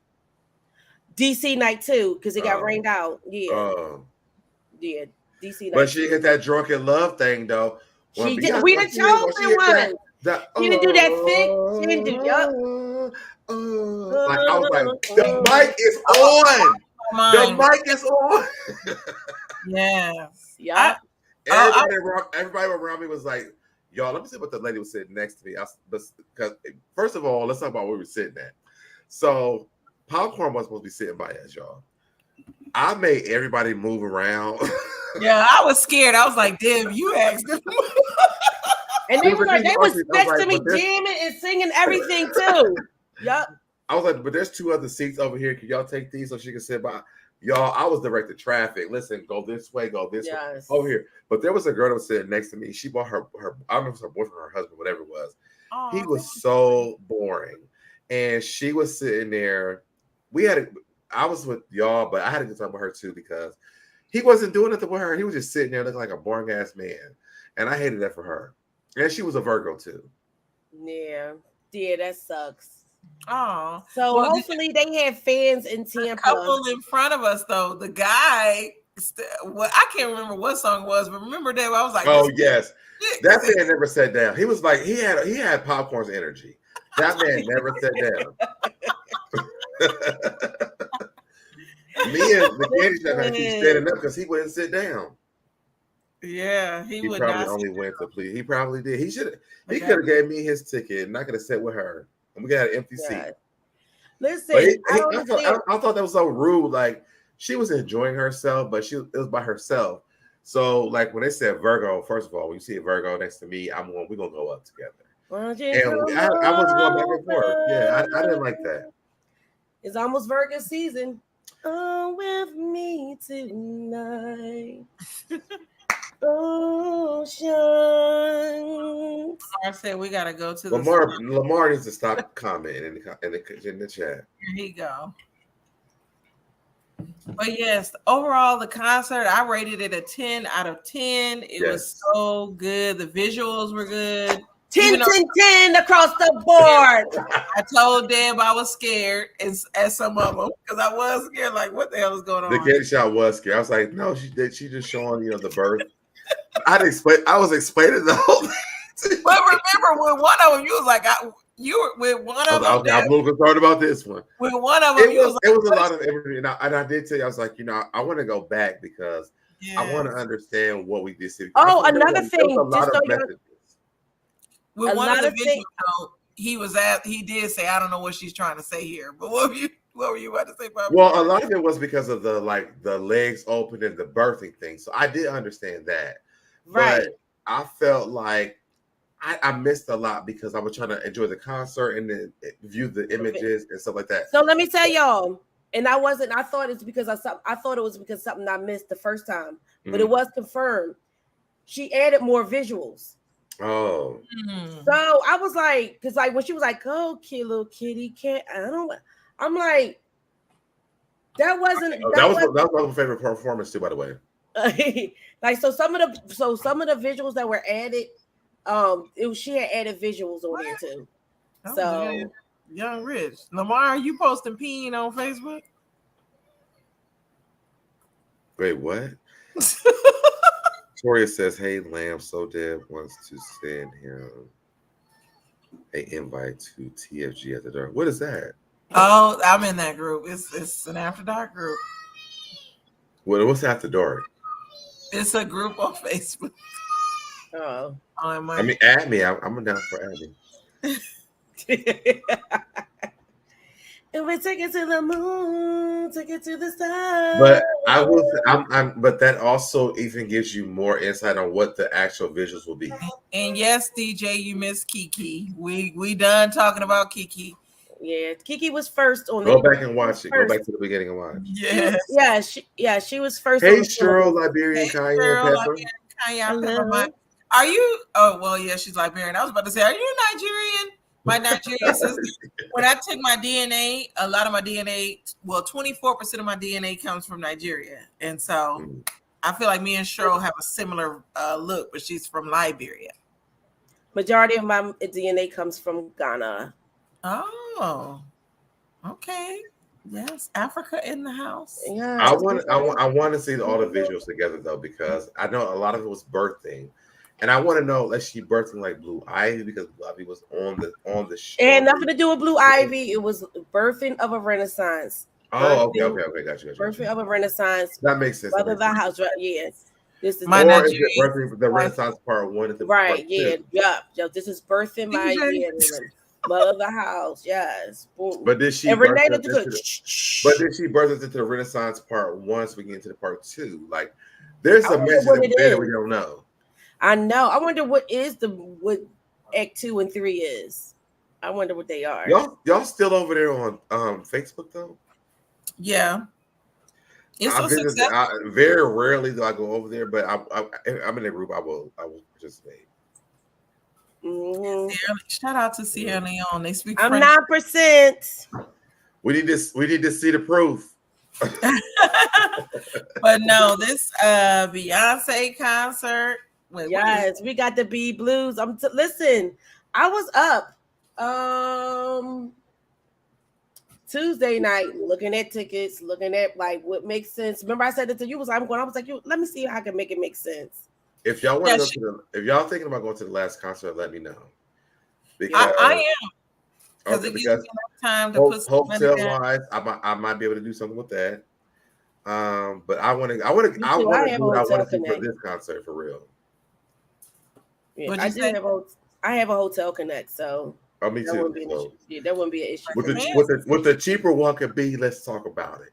S4: DC night 2 because it got rained out. Yeah. Yeah. DC night.
S2: But she hit that drunken love thing though.
S4: She did. We the chosen one. She didn't do that thick. She didn't do
S2: like I was like, the mic is on. The mic is on.
S3: Yes.
S4: Yeah.
S2: Everybody around me was like, y'all, let me see what the lady was sitting next to me. Because first of all, let's talk about where we were sitting at. So Popcorn was supposed to be sitting by us, y'all. I made everybody move around.
S3: Yeah, I was scared. I was like, damn, you asked them.
S4: And they was next to me jamming and singing everything too. Yep.
S2: I was like, but there's 2 other seats over here. Can y'all take these so she can sit by? Y'all, I was directed traffic. Listen, go this way, way over here. But there was a girl that was sitting next to me. She bought her I don't know if it was her boyfriend or her husband, whatever it was. He was so boring. And she was sitting there. I was with y'all, but I had a good time with her too because he wasn't doing nothing with her. He was just sitting there looking like a boring ass man. And I hated that for her. And she was a Virgo too.
S4: Yeah, that sucks.
S3: Oh,
S4: so hopefully they have fans in Tampa.
S3: A couple in front of us though. The guy Well, I can't remember what song it was, but remember that I was like,
S2: oh yes,
S3: shit.
S2: that man never sat down. He was like he had popcorn's energy. That man never sat down. Me and the candy shop had to keep standing up because he wouldn't sit down.
S3: Yeah, he would
S2: probably
S3: not
S2: only went to please. He probably did. He should. He could have gave me his ticket, and I could have sat with her, and we got an empty seat.
S4: Listen,
S2: I thought that was so rude. Like she was enjoying herself, but it was by herself. So like when they said Virgo, first of all, when you see a Virgo next to me, we're gonna go up together. And I was going back and forth. Yeah, I didn't like that.
S4: It's almost Virgo season. Oh, with me tonight. Ocean.
S3: Lamar said we gotta go to
S2: Lamar needs to stop commenting in the chat.
S3: Here you go. But yes, overall the concert, I rated it a 10 out of 10. It was so good. The visuals were good.
S4: 10 across the board.
S3: I told Deb I was scared as some of them because I was scared. Like, what the hell is going on?
S2: The candy shop was scared. I was like, no, she just showing the birth. I was explaining the whole thing.
S3: But remember, with one of them, you was like, you were with one of them.
S2: I'm a little concerned about this one.
S3: With one of them,
S2: it was a lot of everything, and I did tell you, I was like, I want to go back because I want to understand what we did.
S4: Oh, another thing,
S3: with one of the videos, he did say, I don't know what she's trying to say here, but what were you about to say, Bob?
S2: Well, a lot of it was because of the legs open and the birthing thing. So I did understand that.
S4: Right.
S2: But I felt like I missed a lot because I was trying to enjoy the concert and then view the images and stuff like that.
S4: So let me tell y'all, and I thought it was because something I missed the first time, but it was confirmed. She added more visuals.
S2: Oh.
S4: So I was like, because like when she was like, "Oh, little kitty cat," I'm like, that wasn't.
S2: That was my favorite performance too, by the way.
S4: Like some of the visuals that were added, she had added visuals on there too.
S3: Oh,
S4: so
S3: man. Young Rich, Lamar, are you posting peeing on Facebook?
S2: Wait, what? Victoria says, "Hey, Lamb, so Deb wants to send him an invite to TFG at the door." What is that?
S3: Oh, I'm in that group. It's an After Dark group.
S2: What's After Dark?
S3: It's a group on Facebook.
S4: Oh,
S2: I mean, add me. I'm down for adding.
S4: And we take it to the moon, take it to the stars.
S2: But but that also even gives you more insight on what the actual visuals will be.
S3: And yes, DJ, you missed KeKe. We done talking about KeKe.
S4: Yeah, KeKe was first on.
S2: Go back and watch it. Go back to the beginning and watch.
S3: Yes.
S4: She was first.
S2: Hey, Cheryl, Liberian, Kanye,
S3: Pepper. Are you? Oh, well, yeah, she's Liberian. I was about to say, are you Nigerian? My Nigerian sister. When I took my DNA, a lot of my DNA, 24% of my DNA comes from Nigeria. And so I feel like me and Cheryl have a similar look, but she's from Liberia.
S4: Majority of my DNA comes from Ghana.
S3: Oh, okay. Yes, Africa in the house.
S4: Yeah.
S2: I want to see all the visuals together though, because I know a lot of it was birthing. And I want to know, like, she birthing like Blue Ivy because Blue Ivy was on the show.
S4: It had nothing to do with Blue Ivy. It was birthing of a Renaissance.
S2: Oh, okay, got you.
S4: Birthing of a Renaissance.
S2: That makes sense.
S4: Mother of the house, right? Yes. This is
S3: my Nigerian.
S2: Birthing the Renaissance part 1 and the
S4: right. Yeah. This is birthing my Mother of the house. Yes. Boom.
S2: But did she?
S4: And Renee
S2: but did she birth us into the Renaissance part 1 so we get into the part 2? Like, there's a message that we don't know.
S4: I know. I wonder what Act 2 and 3 is. I wonder what they are.
S2: Y'all still over there on Facebook though?
S3: Yeah. It's
S2: very rarely do I go over there, but I'm in a group. I will participate.
S4: Mm-hmm.
S3: Shout out to Sierra Leone. They speak.
S4: I'm
S3: French.
S4: 9%.
S2: We need to see the proof.
S3: But no, this Beyonce concert.
S4: Yes, we got the B Blues. Listen, I was up Tuesday night, looking at tickets, looking at like what makes sense. Remember, I said it to you. I was like, let me see how I can make it make sense.
S2: If y'all want to go to if y'all thinking about going to the last concert, let me know.
S3: Because I am.
S2: Okay,
S3: it gives
S2: because
S3: me enough time to put some money
S2: hotel
S3: down.
S2: wise, I might be able to do something with that. But I want to do what I want to do for this concert for real.
S4: Yeah, I have a hotel connect, so
S2: me too.
S4: That wouldn't be an issue.
S2: What the cheaper one could be, let's talk about it.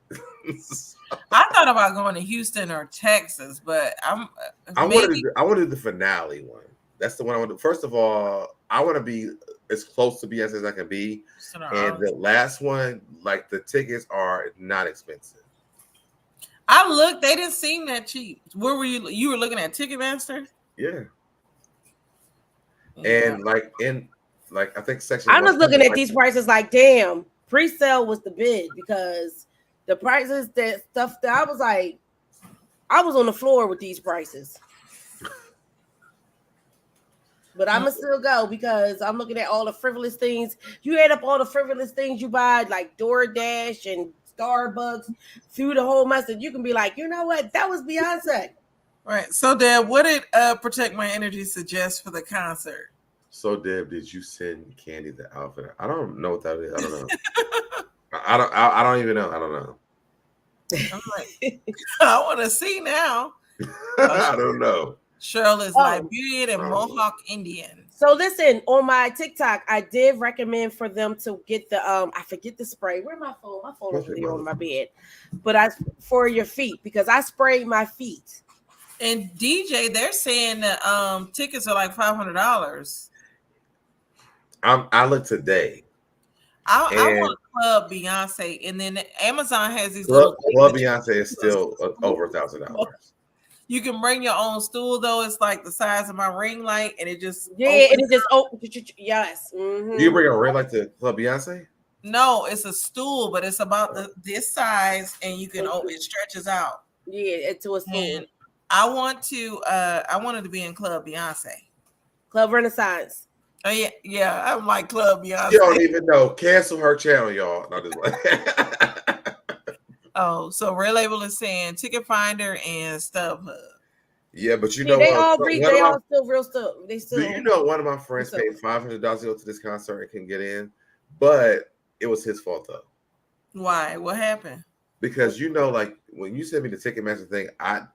S3: I thought about going to Houston or Texas, but I want
S2: to do the finale one. That's the one I want to. First of all, I want to be as close to Beyonce as I can be, and the last one, like the tickets are not expensive.
S3: I looked; they didn't seem that cheap. Where were you? You were looking at Ticketmaster?
S2: Yeah. And I think section.
S4: I was looking at these prices like, damn, pre-sale was the bid because the prices that I was like, I was on the floor with these prices. But I'm gonna still go because I'm looking at all the frivolous things. You add up all the frivolous things you buy, like DoorDash and Starbucks, through the whole message. You can be like, you know what? That was Beyonce.
S3: Right. So, Deb, what did Protect My Energy suggest for the concert?
S2: So, Deb, did you send Candy the outfit? I don't know what that is. I don't know. I don't even know. I don't know.
S3: I'm like, I want to see now.
S2: I don't know.
S3: Cheryl is Liberian and Mohawk Indian.
S4: So listen, on my TikTok, I did recommend for them to get the I forget the spray. Where's my phone? My phone is really on my bed. But for your feet, because I sprayed my feet.
S3: And DJ, they're saying that tickets are like $500.
S2: I looked today.
S3: I want Club Beyonce, and then Amazon has these
S2: Club Beyonce is still over $1,000.
S3: You can bring your own stool though. It's like the size of my ring light, and it just
S4: yes. Mm-hmm.
S2: Do you bring a ring light to Club Beyonce?
S3: No, it's a stool, but it's about this size, and you can it stretches out.
S4: Yeah, it's to a stool. And
S3: I wanted to be in Club Beyonce,
S4: Club Renaissance.
S3: Oh yeah, I'm like Club Beyonce.
S2: You don't even know. Cancel her channel, y'all. No, just
S3: Oh, so Red Label is saying Ticket Finder and StubHub.
S2: Yeah, but you know
S4: they all still real stuff. They still.
S2: Do you know one of my friends paid $500 to go to this concert and can get in, but it was his fault though.
S3: Why? What happened?
S2: Because like when you sent me the Ticketmaster thing, I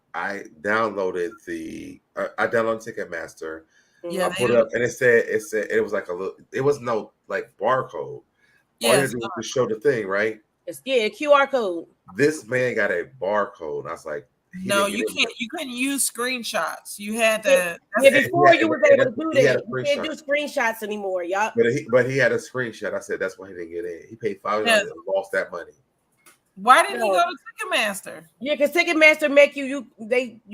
S2: downloaded Ticketmaster.
S3: Yeah,
S2: I put it up and it said it was like it was no like barcode.
S3: Yeah,
S2: all you had to do was to show the thing, right?
S4: It's a QR code.
S2: This man got a barcode. And I was like,
S3: no, you can't. You couldn't use screenshots. You had to.
S4: Before you was able to do that. You can't do screenshots anymore, y'all.
S2: But he had a screenshot. I said that's why he didn't get in. He paid $5 and lost that money.
S3: Why didn't he go to Ticketmaster?
S4: Yeah, because Ticketmaster make you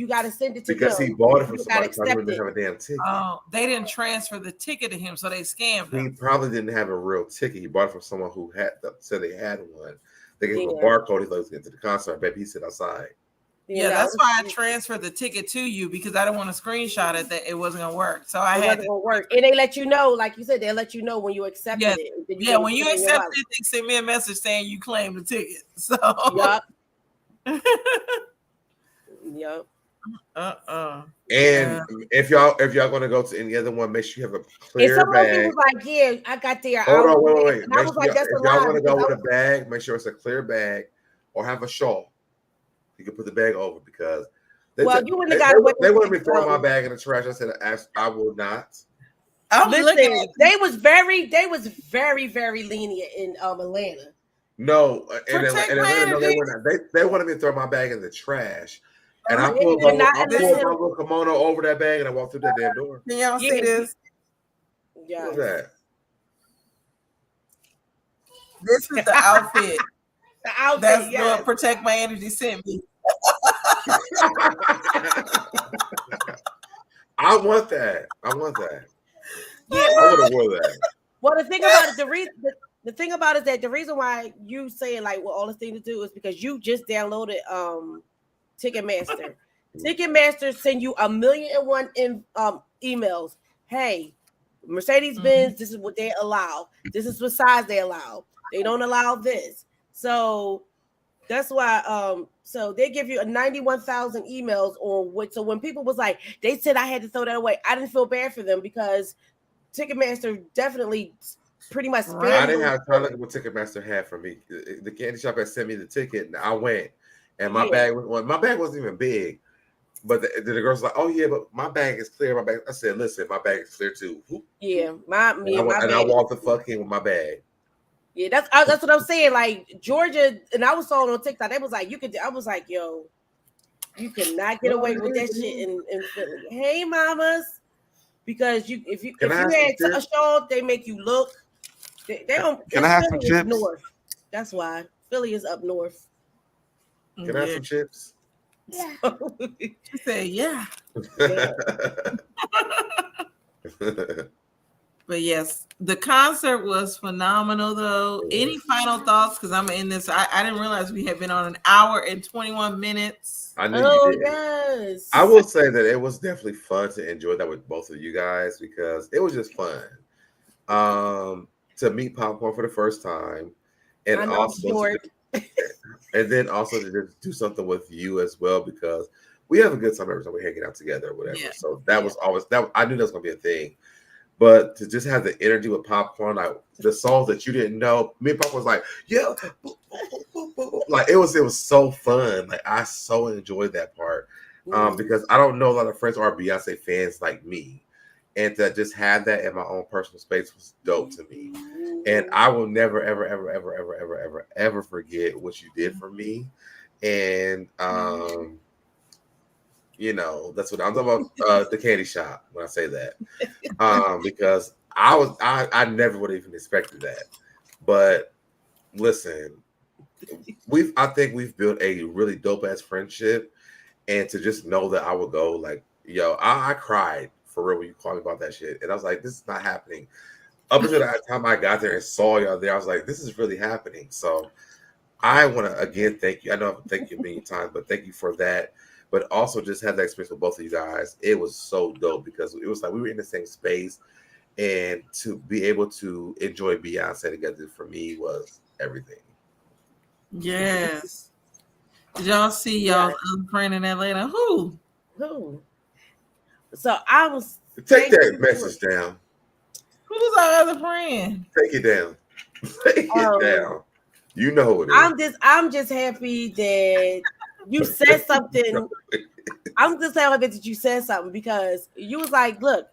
S4: got to send it to
S2: because
S4: them.
S2: he bought it from somebody who didn't have a damn ticket.
S3: Oh, they didn't transfer the ticket to him, so they scammed him.
S2: He probably didn't have a real ticket. He bought it from someone who said they had one. They gave him a barcode. He let us get to the concert. Baby, he sit outside.
S3: Yeah, that's why I transferred the ticket to you because I didn't want to screenshot it that it wasn't gonna work. So I had to
S4: work. And they let you know, like you said, they let you know when you accepted it.
S3: Yeah, when you accepted it, they sent me a message saying you claimed the ticket. So
S4: yep.
S2: And if y'all gonna go to any other one, make sure you have a clear bag.
S4: Was like, yeah, I got there.
S2: Hold on, wait.
S4: I was like, that's
S2: if y'all want to go with a bag, make sure it's a clear bag or have a shawl. You can put the bag over because they wouldn't be throwing my bag in the trash. I said, I will not.
S4: Listen, they was very, very lenient in Atlanta.
S2: No, and they wanted me to throw my bag in the trash. And I pulled my little kimono over that bag and I walked through that damn door.
S3: Can y'all see this?
S4: Yeah.
S2: What's that?
S3: This is the outfit.
S4: The outfit.
S3: That's what Protect My Energy sent me.
S2: I want that. Yeah, I would have worn that.
S4: Well, the thing about it, the thing about it is that the reason why you saying like all the thing to do is because you just downloaded Ticketmaster. Ticketmaster send you 1,000,001 emails. Hey, Mercedes-Benz, this is what they allow. This is what size they allow. They don't allow this. So that's why so they give you a 91,000 emails on what. So when people was like, they said I had to throw that away, I didn't feel bad for them because Ticketmaster definitely pretty much spared
S2: I didn't have time to look at what Ticketmaster had for me. The candy shop had sent me the ticket, and I went, and my bag wasn't even big. But the girl's like, "Oh yeah, but my bag is clear. My bag." I said, "Listen, my bag is clear too."
S4: Yeah,
S2: I walked the fuck in with my bag.
S4: Yeah, that's what I'm saying. Like Georgia, and I was saw it on TikTok. They was like, you could. I was like, yo, you cannot get away with that shit in Philly. Hey, mamas, because if you had a show, they make you look. They don't.
S2: Can I have some chips?
S4: North. That's why Philly is up north.
S2: Can I have some chips?
S4: Yeah.
S3: She said, yeah. But yes, the concert was phenomenal though. Any final thoughts? Because I'm in this. I didn't realize we had been on an hour and 21 minutes.
S2: I knew you did.
S4: Yes.
S2: I will say that it was definitely fun to enjoy that with both of you guys because it was just fun. To meet Popcorn for the first time, and also and then also to just do something with you as well because we have a good time every time we're hanging out together or whatever. Yeah. So that was always that. I knew that was gonna be a thing. But to just have the energy with Popcorn, like the songs that you didn't know, me and Popcorn was like, yeah, like it was so fun. Like I so enjoyed that part because I don't know a lot of friends who are Beyonce fans like me, and to just have that in my own personal space was dope to me. And I will never, ever, ever, ever, ever, ever, ever, ever forget what you did for me. And you know, that's what I'm talking about. The candy shop when I say that, because I never would have even expected that. But listen, I think we've built a really dope ass friendship, and to just know that I would go like, yo, I cried for real when you called me about that shit, and I was like, this is not happening. Up until that time I got there and saw y'all there, I was like, this is really happening. So I want to again thank you. I know I've thanked you many times, but thank you for that. But also just have that experience with both of you guys. It was so dope because it was like we were in the same space, and to be able to enjoy Beyonce together for me was everything.
S3: Yes. Did y'all see y'all's other friend in Atlanta? Who?
S4: So I was
S2: take that message down.
S3: Who's our other friend?
S2: Take it down. Take it down. You know who it is.
S4: I'm just happy that you said something. I'm just happy that you said something because you was like, look,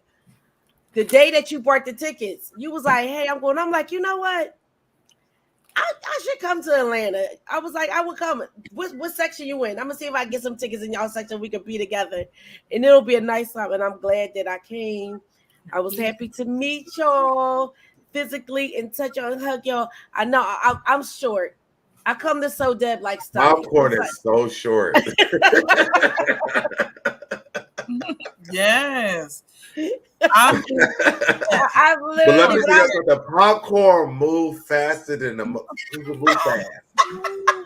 S4: the day that you bought the tickets, you was like, hey, I'm going. I'm like, you know what? I should come to Atlanta. I was like, I would come. What section you in? I'm gonna see if I can get some tickets in y'all section. We could be together, and it'll be a nice time. And I'm glad that I came. I was happy to meet y'all physically and touch y'all and hug y'all. I know I'm short. I come to so dead like stuff.
S2: Popcorn is so short.
S3: Yes.
S4: I literally.
S2: The popcorn moved faster than people move fast.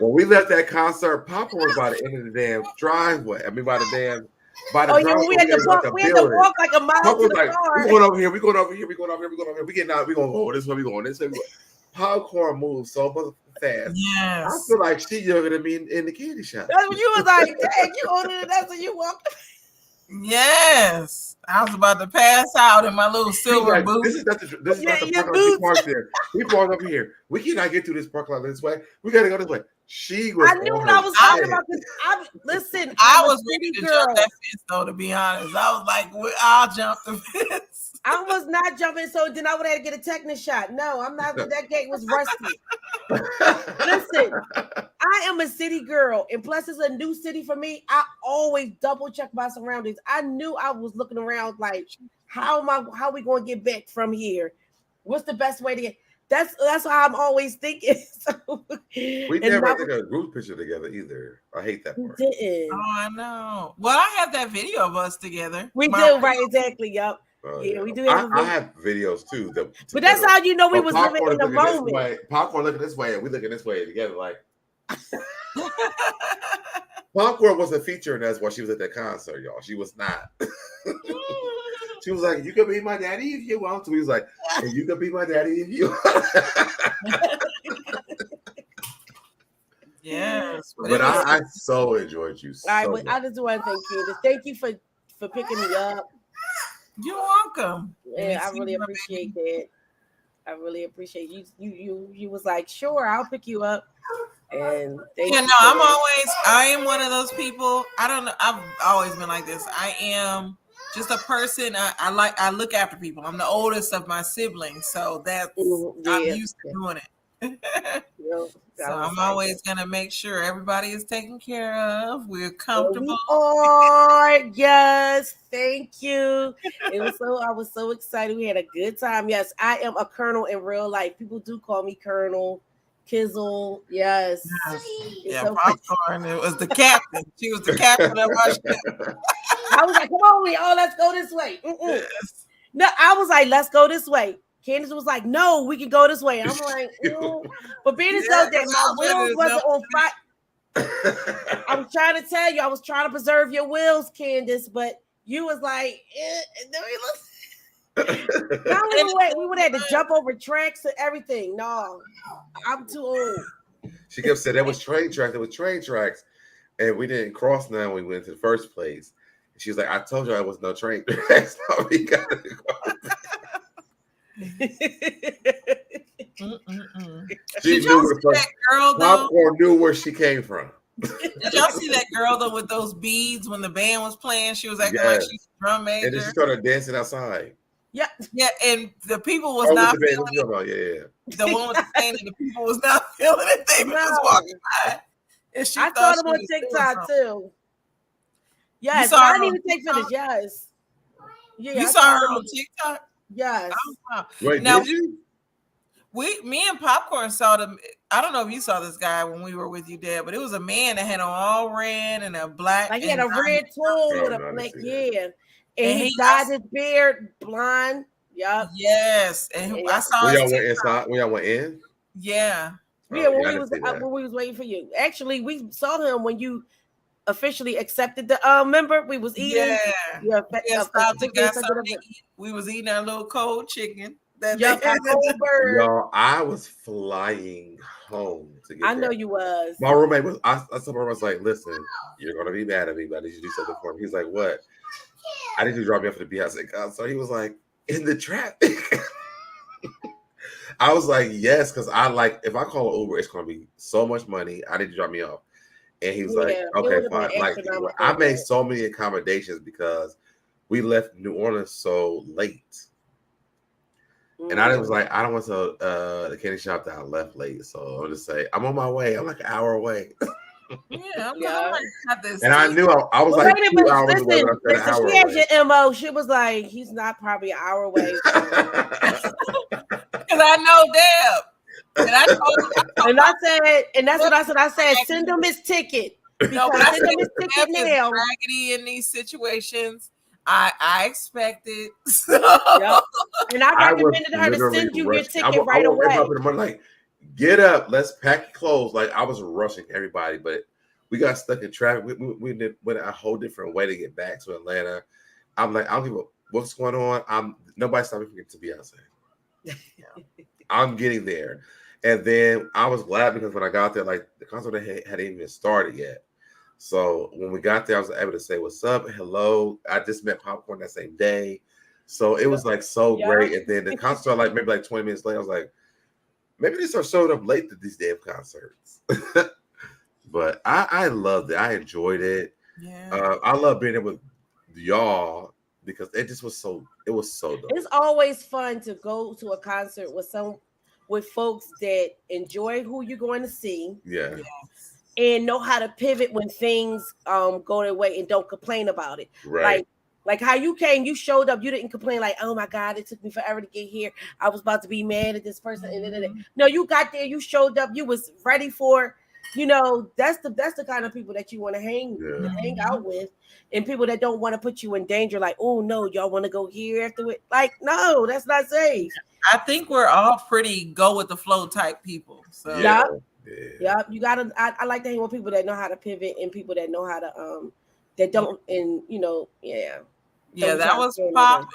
S2: When we left that concert, popcorn was by the end of the damn driveway. I mean, by the driveway.
S4: We had to walk like a mile to the car.
S2: We going over here. We going over here. We going over here. We going over here. We getting out. We gonna go this way. We going this way. Popcorn moves so fast.
S3: Yes.
S2: I feel like she younger than me in the candy shop.
S4: That's what you was like, dang, you older than that, so you walked.
S3: Yes. I was about to pass out in my little silver boot.
S2: This is not the parking lot. We parked over here. We cannot get through this parking lot this way. We gotta go this way. She was.
S4: I knew what I was talking about. Listen,
S3: I was ready to jump that fence, though. To be honest, I was like, "I'll jump the fence."
S4: I was not jumping, so then I would have to get a tetanus shot. No, I'm not. That gate was rusty. Listen, I am a city girl, and plus it's a new city for me. I always double check my surroundings. I knew I was looking around like, how we going to get back from here? What's the best way to get? That's how I'm always thinking. So,
S2: we never took a group picture together either. I hate that part.
S4: Didn't.
S3: Oh, I know. Well, I have that video of us together.
S4: We do, right? Exactly. Yep.
S2: Yeah,
S4: we do.
S2: I have videos too.
S4: But that's how you know we was living in the moment.
S2: Popcorn looking this way, and we looking this way together. Like Popcorn was a feature in us while she was at that concert, y'all. She was not. She was like, "You can be my daddy if you want to." He was like, "And you can be my daddy if you want."
S3: Yes,
S2: But I so enjoyed you.
S4: All right,
S2: So
S4: but I just want to thank Candace. Thank you for picking me up.
S3: You're welcome.
S4: Yeah, I really appreciate that. I really appreciate you was like, sure, I'll pick you up. And thank you.
S3: I am one of those people. I don't know. I've always been like this. I am just a person. I look after people. I'm the oldest of my siblings, so that's I'm used to doing it. So I'm always gonna make sure everybody is taken care of. We're comfortable.
S4: Yes, thank you. I was so excited. We had a good time. Yes, I am a colonel in real life. People do call me Colonel Kizzle. Yes.
S3: Yeah, Popcorn. It was the captain. She was the captain of our ship.
S4: I was like, come on, let's go this way. Yes. No, I was like, let's go this way. Candace was like, no, we can go this way. I'm like, but being as though that my wheels wasn't on fire. I was trying to tell you, I was trying to preserve your wheels, Candace, but you was like, we would have to jump over tracks and everything. No, I'm too old.
S2: She kept saying that was train tracks. There was train tracks, and we didn't cross none when we went to the first place. And she was like, I told you I was no train tracks. So we got to go. She knew where
S3: that girl though?
S2: Popcorn knew where she came from.
S3: Did y'all see that girl though with those beads when the band was playing? She was acting like she's a drum major.
S2: And then she started dancing outside.
S3: Yeah, and the people was not feeling
S2: it.
S3: The one with the band and the people was not feeling it. They was just walking by. And
S4: I saw them on TikTok too. Yes,
S3: I
S4: didn't even take footage. Yes.
S3: Yeah, you saw her on TikTok?
S4: Yes.
S2: Wait, now, did you?
S3: Me and Popcorn saw them. I don't know if you saw this guy when we were with you, Dad, but it was a man that had on all red and a black.
S4: Like he had a red tone with a black, and he dyed his beard blonde. Yup.
S3: Yes, and I saw.
S2: When y'all went inside, when y'all went in.
S3: Yeah.
S4: Yeah, when we was waiting for you. Actually, we saw him when you officially accepted the member. We was eating.
S3: We was eating our little cold chicken.
S2: Y'all, I was flying home to get
S4: I know you was.
S2: My roommate was. I told her, I was like, "Listen, you're gonna be mad at me, but I need you to do something for me." He's like, "What?" I need you to drop me off at the Beyonce concert. He was like, "In the traffic." I was like, "Yes," because I like if I call an Uber, it's gonna be so much money. I need to drop me off. And he was like, "Okay, fine." Like I made so many accommodations because we left New Orleans so late. And I was like, I don't want to the candy shop that I left late. So I'll just say, I'm on my way. I'm like an hour away. And I knew I was like 2 hours away.
S4: Listen, she has your MO. She was like, he's not probably an hour away.
S3: Because I know Deb.
S4: And I said, and that's what I said. I said, send him his ticket. Send him his ticket now.
S3: Raggedy in these situations. I expected.
S4: And I recommended her to send you your ticket right away.
S2: I'm like, get up, let's pack your clothes. Like I was rushing everybody, but we got stuck in traffic. We went a whole different way to get back to Atlanta. I'm like, I don't give a what's going on. Nobody stopped me from getting to Beyonce. I'm getting there, and then I was glad because when I got there, like the concert hadn't even started yet. So when we got there, I was able to say what's up, hello. I just met Popcorn that same day. So it was like so great. And then the concert started like maybe like 20 minutes later. I was like, maybe they start showing up late to these damn concerts. But I loved it. I enjoyed it.
S3: Yeah.
S2: I love being there with y'all because it was so dope.
S4: It's always fun to go to a concert with folks that enjoy who you're going to see.
S2: Yeah.
S4: And know how to pivot when things go their way and don't complain about it.
S2: Right.
S4: Like how you came, you showed up, you didn't complain like, oh my God, it took me forever to get here. I was about to be mad at this person. No, you got there, you showed up, you was ready for, that's the kind of people that you want to hang out with. And people that don't want to put you in danger, like, oh no, y'all want to go here after it. Like, no, that's not safe.
S3: I think we're all pretty go with the flow type people. So
S4: Yeah, you gotta. I like to hang with people that know how to pivot and people that know how to that don't. And
S3: Yeah, that was Pop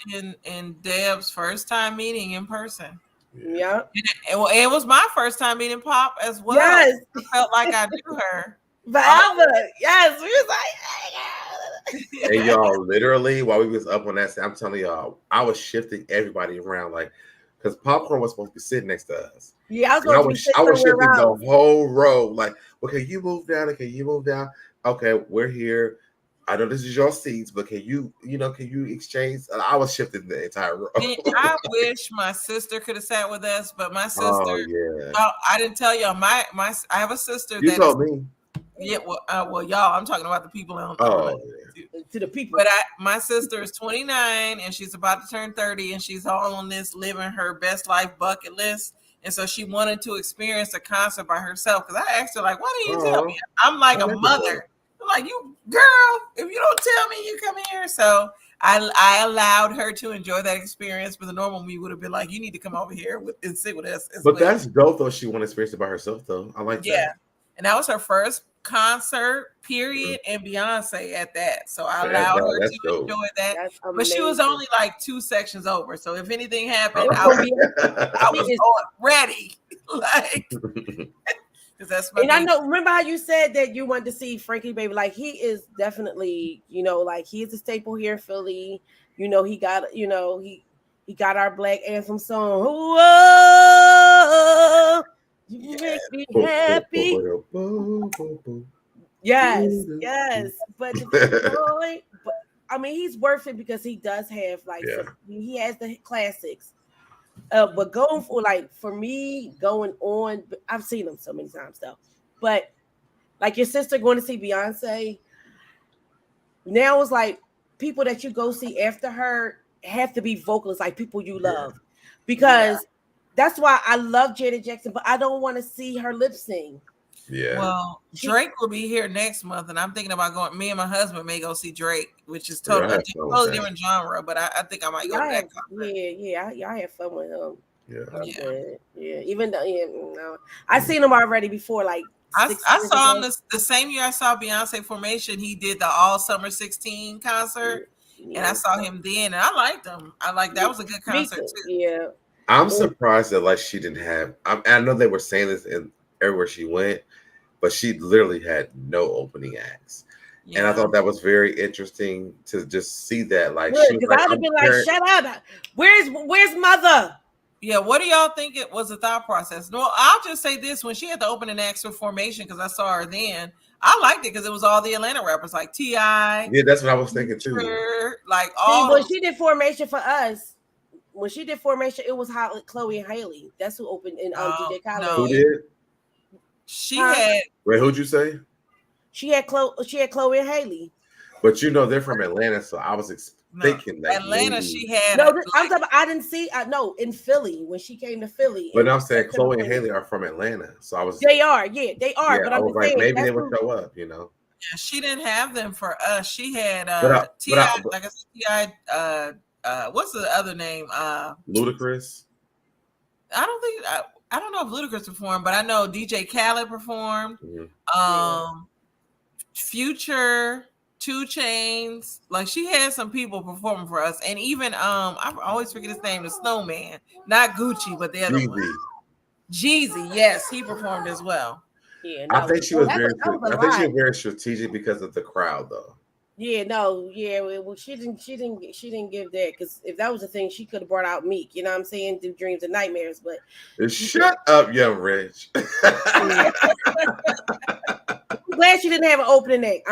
S3: and Deb's first time meeting in person.
S4: Yeah.
S3: It was my first time meeting Pop as well.
S4: Yes.
S3: I felt like I knew her.
S4: Forever. Yes. We was like,
S2: And y'all, literally, while we was up on that, I'm telling y'all, I was shifting everybody around, like, because Popcorn was supposed to be sitting next to us.
S4: yeah, I was
S2: And
S4: going to be sitting
S2: I was
S4: somewhere
S2: shifting
S4: around.
S2: the whole row. Like, okay, you move down. Okay, you move down. Okay, we're here. I know this is your seats, but can you exchange? I was shifting the entire row.
S3: I wish my sister could have sat with us, but my sister.
S2: Oh yeah.
S3: I didn't tell y'all. I have a sister.
S2: You told me.
S3: Yeah, well, y'all. I'm talking about the people on.
S4: To the people.
S3: But my sister is 29 and she's about to turn 30, and she's all on this living her best life bucket list. And so she wanted to experience a concert by herself. Because I asked her, like, why didn't you tell me? I'm like a mother. I'm like, you girl, if you don't tell me, you come here. So I allowed her to enjoy that experience. But the normal me would have been like, you need to come over here and sit with us.
S2: But that's dope, though. She wanted to experience it by herself, though. I like that.
S3: Yeah. And that was her first concert, period, and Beyonce at that. So I allowed her to enjoy that. But she was only like 2 sections over. So if anything happened, I was ready. Like, that's my
S4: and I know, remember how you said that you wanted to see Frankie Baby? Like, he is definitely, like, he is a staple here in Philly. He got, he got our Black Anthem song. Whoa, you make me happy. Yes. But I mean, he's worth it because he does have he has the classics. But going for me, going on, I've seen him so many times though. But like your sister going to see Beyonce, now it's like people that you go see after her have to be vocalists, like people you love, because that's why I love Janet Jackson, but I don't want to see her lip sing.
S2: Yeah.
S3: Well, Drake will be here next month, and I'm thinking about going. Me and my husband may go see Drake, which is totally different genre, but I think I might go to that concert.
S4: Yeah, y'all have fun with him.
S2: Yeah.
S4: Even though, I seen him already before. Like
S3: I saw him the same year I saw Beyonce Formation. He did the All Summer 16 concert, and I saw him then, and I liked him. That was a good concert too.
S4: Yeah.
S2: I'm surprised that she didn't have. I know they were saying this everywhere she went, but she literally had no opening acts. Yeah. And I thought that was very interesting to just see that. Like,
S4: because I'd have been like, "Shut up! Where's mother?"
S3: Yeah, what do y'all think it was the thought process? No, I'll just say this: when she had the opening acts for Formation, because I saw her then, I liked it because it was all the Atlanta rappers like T.I.
S2: Yeah, that's what I was thinking too.
S3: Like all.
S4: When she did Formation for us, it was Chloe and Haley. That's who opened in DJ Khaled.
S2: Who did?
S3: She had.
S2: Wait, who'd you say?
S4: She had Chloe and Haley.
S2: But they're from Atlanta, so I was thinking that
S3: Atlanta.
S2: maybe.
S3: She had.
S4: No, I'm talking about, I didn't see. No, in Philly when she came to Philly.
S2: But I'm saying Chloe and Haley are from Atlanta, so I was.
S4: They are. Yeah. But
S2: I
S4: was
S2: like, maybe they would show up.
S3: Yeah, she didn't have them for us. She had T.I. Like I said, T.I. What's the other name?
S2: Ludacris.
S3: I don't know if Ludacris performed, but I know DJ Khaled performed.
S2: Mm-hmm.
S3: Future, 2 Chainz, like she had some people performing for us, and even I always forget his name, the Snowman, not Gucci, but the other one, Jeezy. Yes, he performed as well.
S4: Yeah,
S2: I think she was very strategic because of the crowd, though.
S4: Yeah, no, yeah. Well, she didn't give that, because if that was the thing, she could have brought out Meek. You know what I'm saying? Through Dreams and Nightmares, but
S2: shut up, Young Rich.
S4: I'm glad she didn't have an opening act.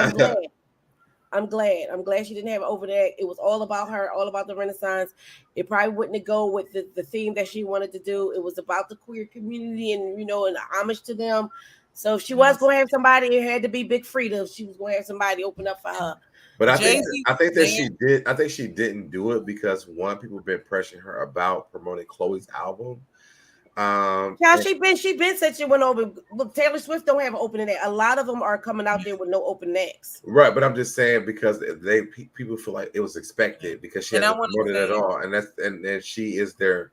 S4: I'm glad she didn't have an opening act. It was all about her, all about the Renaissance. It probably wouldn't go with the theme that she wanted to do. It was about the queer community and and homage to them. So if she was going to have somebody, it had to be Big Frida. She was going to have somebody open up for her.
S2: But I think that she did. I think she didn't do it because people have been pressuring her about promoting Chloe's album.
S4: She been said she went over. Look, Taylor Swift don't have an opening act. A lot of them are coming out there with no open acts.
S2: Right, but I'm just saying because people feel like it was expected because she hasn't promoted it at all, and she is their,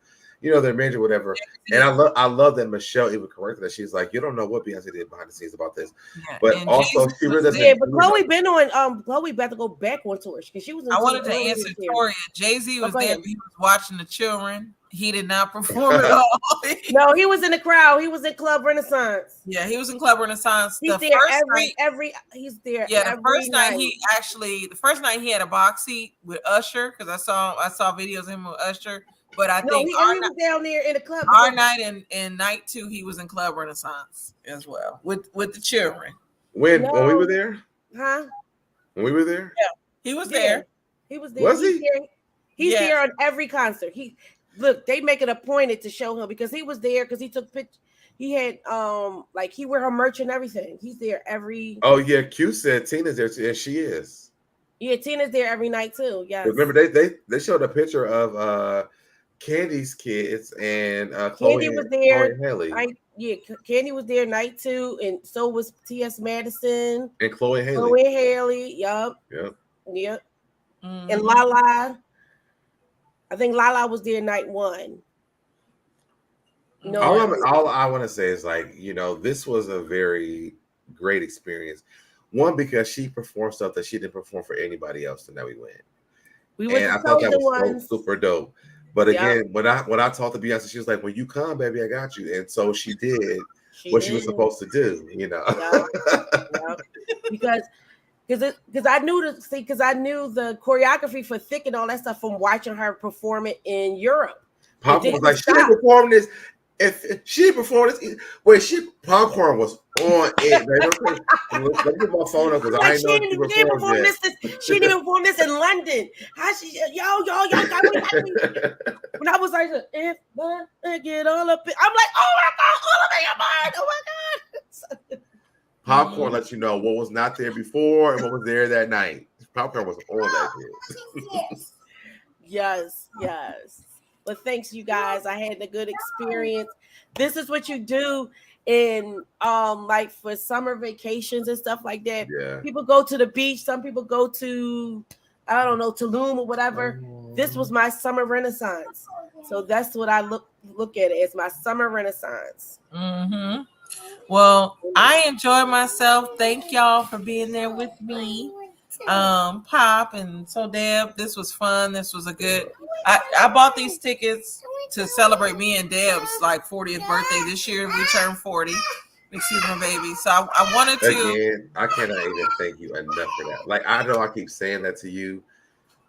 S2: their manager, whatever. And I love that Michelle even corrected that. She's like, you don't know what Beyonce did behind the scenes about this, but
S3: and
S2: also she really doesn't.
S4: Yeah, but Chloe been on. Chloe about to go back on tour because she was.
S3: I wanted to answer Toria. Jay-Z was there. He was watching the children. He did not perform at all.
S4: No, he was in the crowd. He was in Club Renaissance.
S3: Yeah, he was in Club Renaissance.
S4: He's there every. He's there.
S3: Yeah,
S4: every
S3: the first night he had a box seat with Usher because I saw videos of him with Usher. But I think
S4: he was down there in the club.
S3: Our night and night 2, he was in Club Renaissance as well with the children.
S2: When we were there,
S4: huh?
S2: When we were there,
S3: yeah, he was there.
S4: He was there.
S2: Was he?
S4: He's there on every concert. They make it a point to show him because he was there because he took pictures. He had he wear her merch and everything. He's there every.
S2: Oh yeah, Q said Tina's there too, and she is.
S4: Yeah, Tina's there every night too. Yeah.
S2: Remember they showed a picture of Candy's kids and
S4: Candy was there.
S2: Chloe and Haley.
S4: Candy was there night 2, and so was T.S. Madison
S2: and Chloe and Haley.
S4: Chloe and Haley. Yep. Mm-hmm. And Lala. I think Lala was there night 1. No,
S2: all I want to say is this was a very great experience. One, because she performed stuff that she didn't perform for anybody else, and that we went. And I thought that was so super dope. But again, when I talked to Beyonce, she was like, "When you come, baby, I got you." And so she did she was supposed to do,
S4: Because I knew the choreography for Thick and all that stuff from watching her perform it in Europe.
S2: Popcorn was like, she didn't perform this. If she performed this, Popcorn was on it. Let me get my phone up because I know she didn't perform this.
S4: She didn't perform this in London. How she y'all got me. When I was like, if I get all up, I'm like, oh my god, all of it, your mind. Oh my god.
S2: Popcorn lets you know what was not there before and what was there that night. Popcorn was on that day.
S4: Yes. Well, thanks, you guys. I had a good experience. This is what you do in for summer vacations and stuff like that.
S2: Yeah.
S4: People go to the beach. Some people go to, I don't know, Tulum or whatever. This was my summer renaissance. So that's what I look at it as, my summer renaissance.
S3: Mm-hmm. Well, I enjoyed myself. Thank y'all for being there with me. Pop and so Deb, this was fun. This was a good. I bought these tickets to celebrate me and Deb's 40th birthday this year. We turned 40. Excuse my baby. So I wanted to.
S2: Again, I cannot even thank you enough for that. I know I keep saying that to you,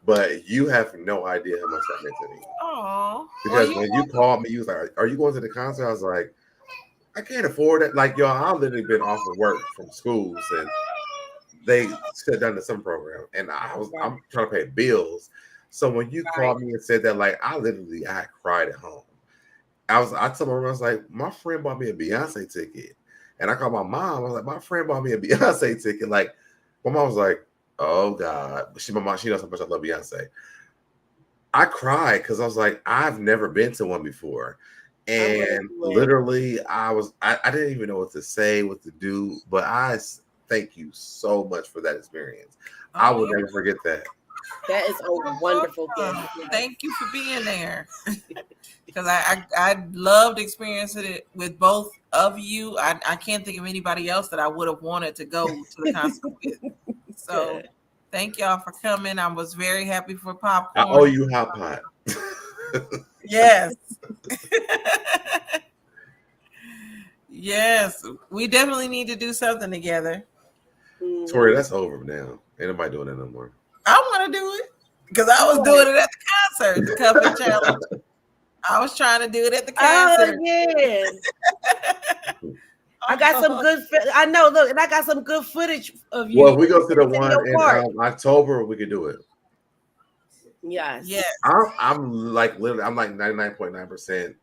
S2: but you have no idea how much that meant to me.
S3: Oh.
S2: Because when you called me, you was like, "Are you going to the concert?" I was like, "I can't afford it." Y'all, I've literally been off of work from schools and they shut down the summer program, and I'm trying to pay bills. So when you called me and said that, I cried at home. I told my mom, I was like, my friend bought me a Beyonce ticket, and I called my mom. I was like, my friend bought me a Beyonce ticket. My mom was like, oh God, my mom, she knows how much I love Beyonce. I cried because I was like, I've never been to one before. And literally, I didn't even know what to say, what to do, but I thank you so much for that experience. I will never forget that.
S4: That is a wonderful gift.
S3: Thank you for being there. Because I loved experiencing it with both of you. I can't think of anybody else that I would have wanted to go to the concert with. So thank y'all for coming. I was very happy for Popcorn.
S2: I owe you hot pot.
S3: Yes. Yes. We definitely need to do something together.
S2: Tori, that's over now. Ain't nobody doing that no more.
S3: I want to do it because I was doing it at the concert, the Cover Challenge. I was trying to do it at the concert.
S4: Oh, yeah. I got some good. I know. Look, and I got some good footage of you.
S2: Well, we go to the one in October. We could do it.
S4: Yes.
S3: Yes.
S2: I'm literally. I'm 99.9%.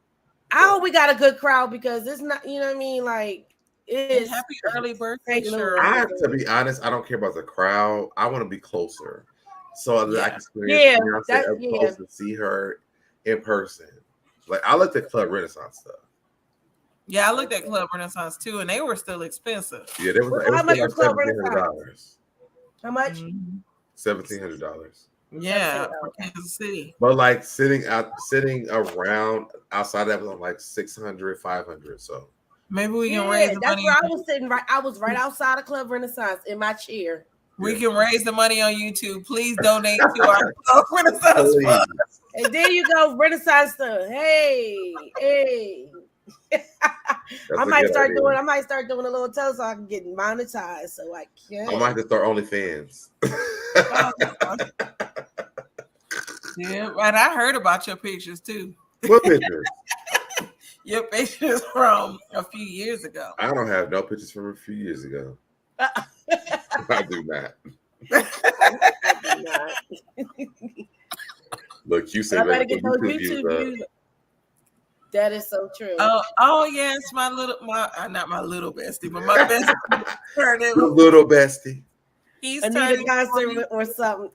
S4: I hope we got a good crowd because it's not. You know what I mean? It's
S3: happy early birthday. Sure.
S2: To be honest, I don't care about the crowd. I want to be closer, so that I can experience up close and see her in person. I looked at Club Renaissance stuff.
S3: Yeah, I looked at Club Renaissance too, and they were still expensive.
S2: Yeah, they was
S4: how much was Club
S2: $1,700.
S4: How much?
S2: $1,700.
S3: Yeah, Kansas City.
S2: But like sitting around outside that was like 600, 500. So
S3: maybe we can raise the
S4: that's
S3: money.
S4: where I was sitting. I was right outside of Club Renaissance in my chair.
S3: We can raise the money on YouTube. Please donate to our Club Renaissance Fund.
S4: And there you go, Renaissance stuff. Hey. I might start doing a little toe so I can get monetized. So I can.
S2: I might have to start OnlyFans.
S3: Yeah, right. I heard about your pictures too.
S2: What pictures?
S3: Your pictures from a few years ago.
S2: I don't have no pictures from a few years ago. I do not.
S4: I do not.
S2: Look, you said
S4: I better get those YouTube views. That is so true.
S3: Oh yes, not my little bestie, but my bestie.
S2: Little bestie.
S3: He's
S4: Anita concert or something.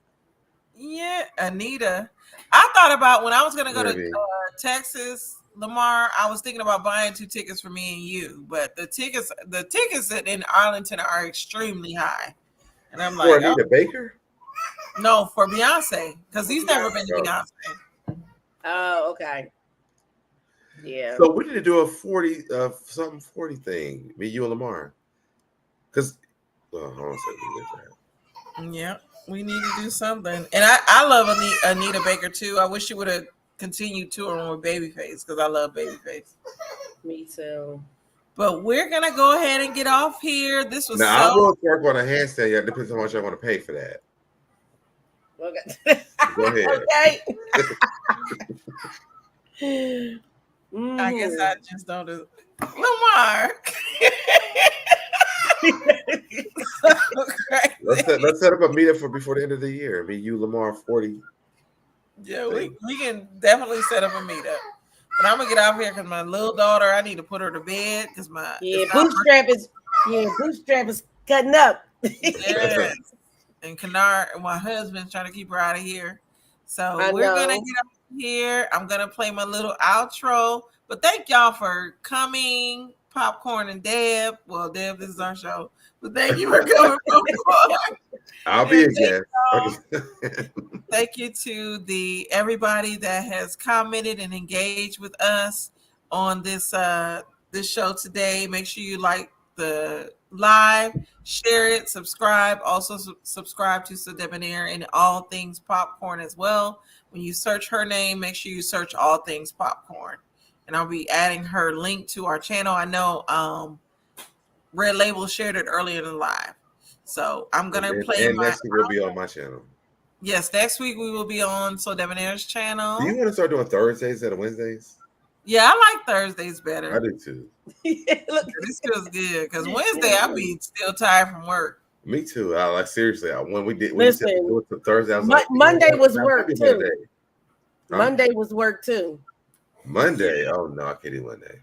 S3: Yeah, Anita. I thought about when I was gonna go to Texas, Lamar. I was thinking about buying 2 tickets for me and you, but the tickets in Arlington are extremely high, and I'm like,
S2: for Anita Baker?
S3: No, for Beyonce, because he's never been to Beyonce.
S4: Oh, okay. Yeah.
S2: So we need to do a 40 thing. Me, you, and Lamar. Because
S3: yeah, we need to do something. And I love Anita Baker too. I wish she would have continued touring with Babyface because I love Babyface.
S4: Me too.
S3: But we're gonna go ahead and get off here. This was
S2: I will work on a handstand. Yeah, depends on how much I want to pay for that.
S4: Okay.
S2: Go ahead.
S4: Okay.
S3: I guess I just don't do Lamar.
S2: Let's set up a meetup for before the end of the year. Me, you, Lamar, 40.
S3: Yeah, we can definitely set up a meetup. But I'm gonna get out here because my little daughter, I need to put her to bed because
S4: bootstrap is cutting up.
S3: Yes. And Kennard and my husband's trying to keep her out of here. So we're gonna get out here. I'm gonna play my little outro. But thank y'all for coming, Popcorn and Deb. Well, Deb, this is our show. But thank you for coming.
S2: I'll be a guest.
S3: Thank you to everybody that has commented and engaged with us on this show today. Make sure you like the live, share it, subscribe. Also subscribe to So Debonair and All Things Popcorn as well. When you search her name, make sure you search All Things Popcorn. And I'll be adding her link to our channel. I know Red Label shared it earlier in the live. So I'm going to play
S2: next week will be on my channel.
S3: Yes, next week we will be on So Debonair's channel.
S2: Do you want to start doing Thursdays instead of Wednesdays?
S3: Yeah, I like Thursdays better.
S2: I do too.
S3: Look, this feels good because Wednesday I'll be still tired from work.
S2: Me too. Seriously, when we did Thursday, I was
S4: Monday was work too. Monday was work too.
S2: Monday? Oh no, I can't do Monday.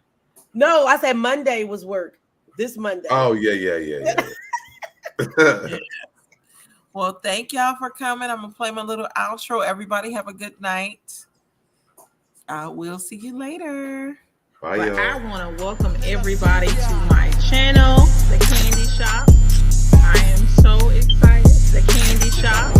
S4: No, I said Monday was work. This Monday.
S2: Oh yeah.
S3: Yeah. Well, thank y'all for coming. I'm gonna play my little outro. Everybody have a good night. We'll see you later.
S2: Bye, y'all.
S1: I want to welcome everybody to my channel, The Candy Shop. I am so excited. The Candy Shop.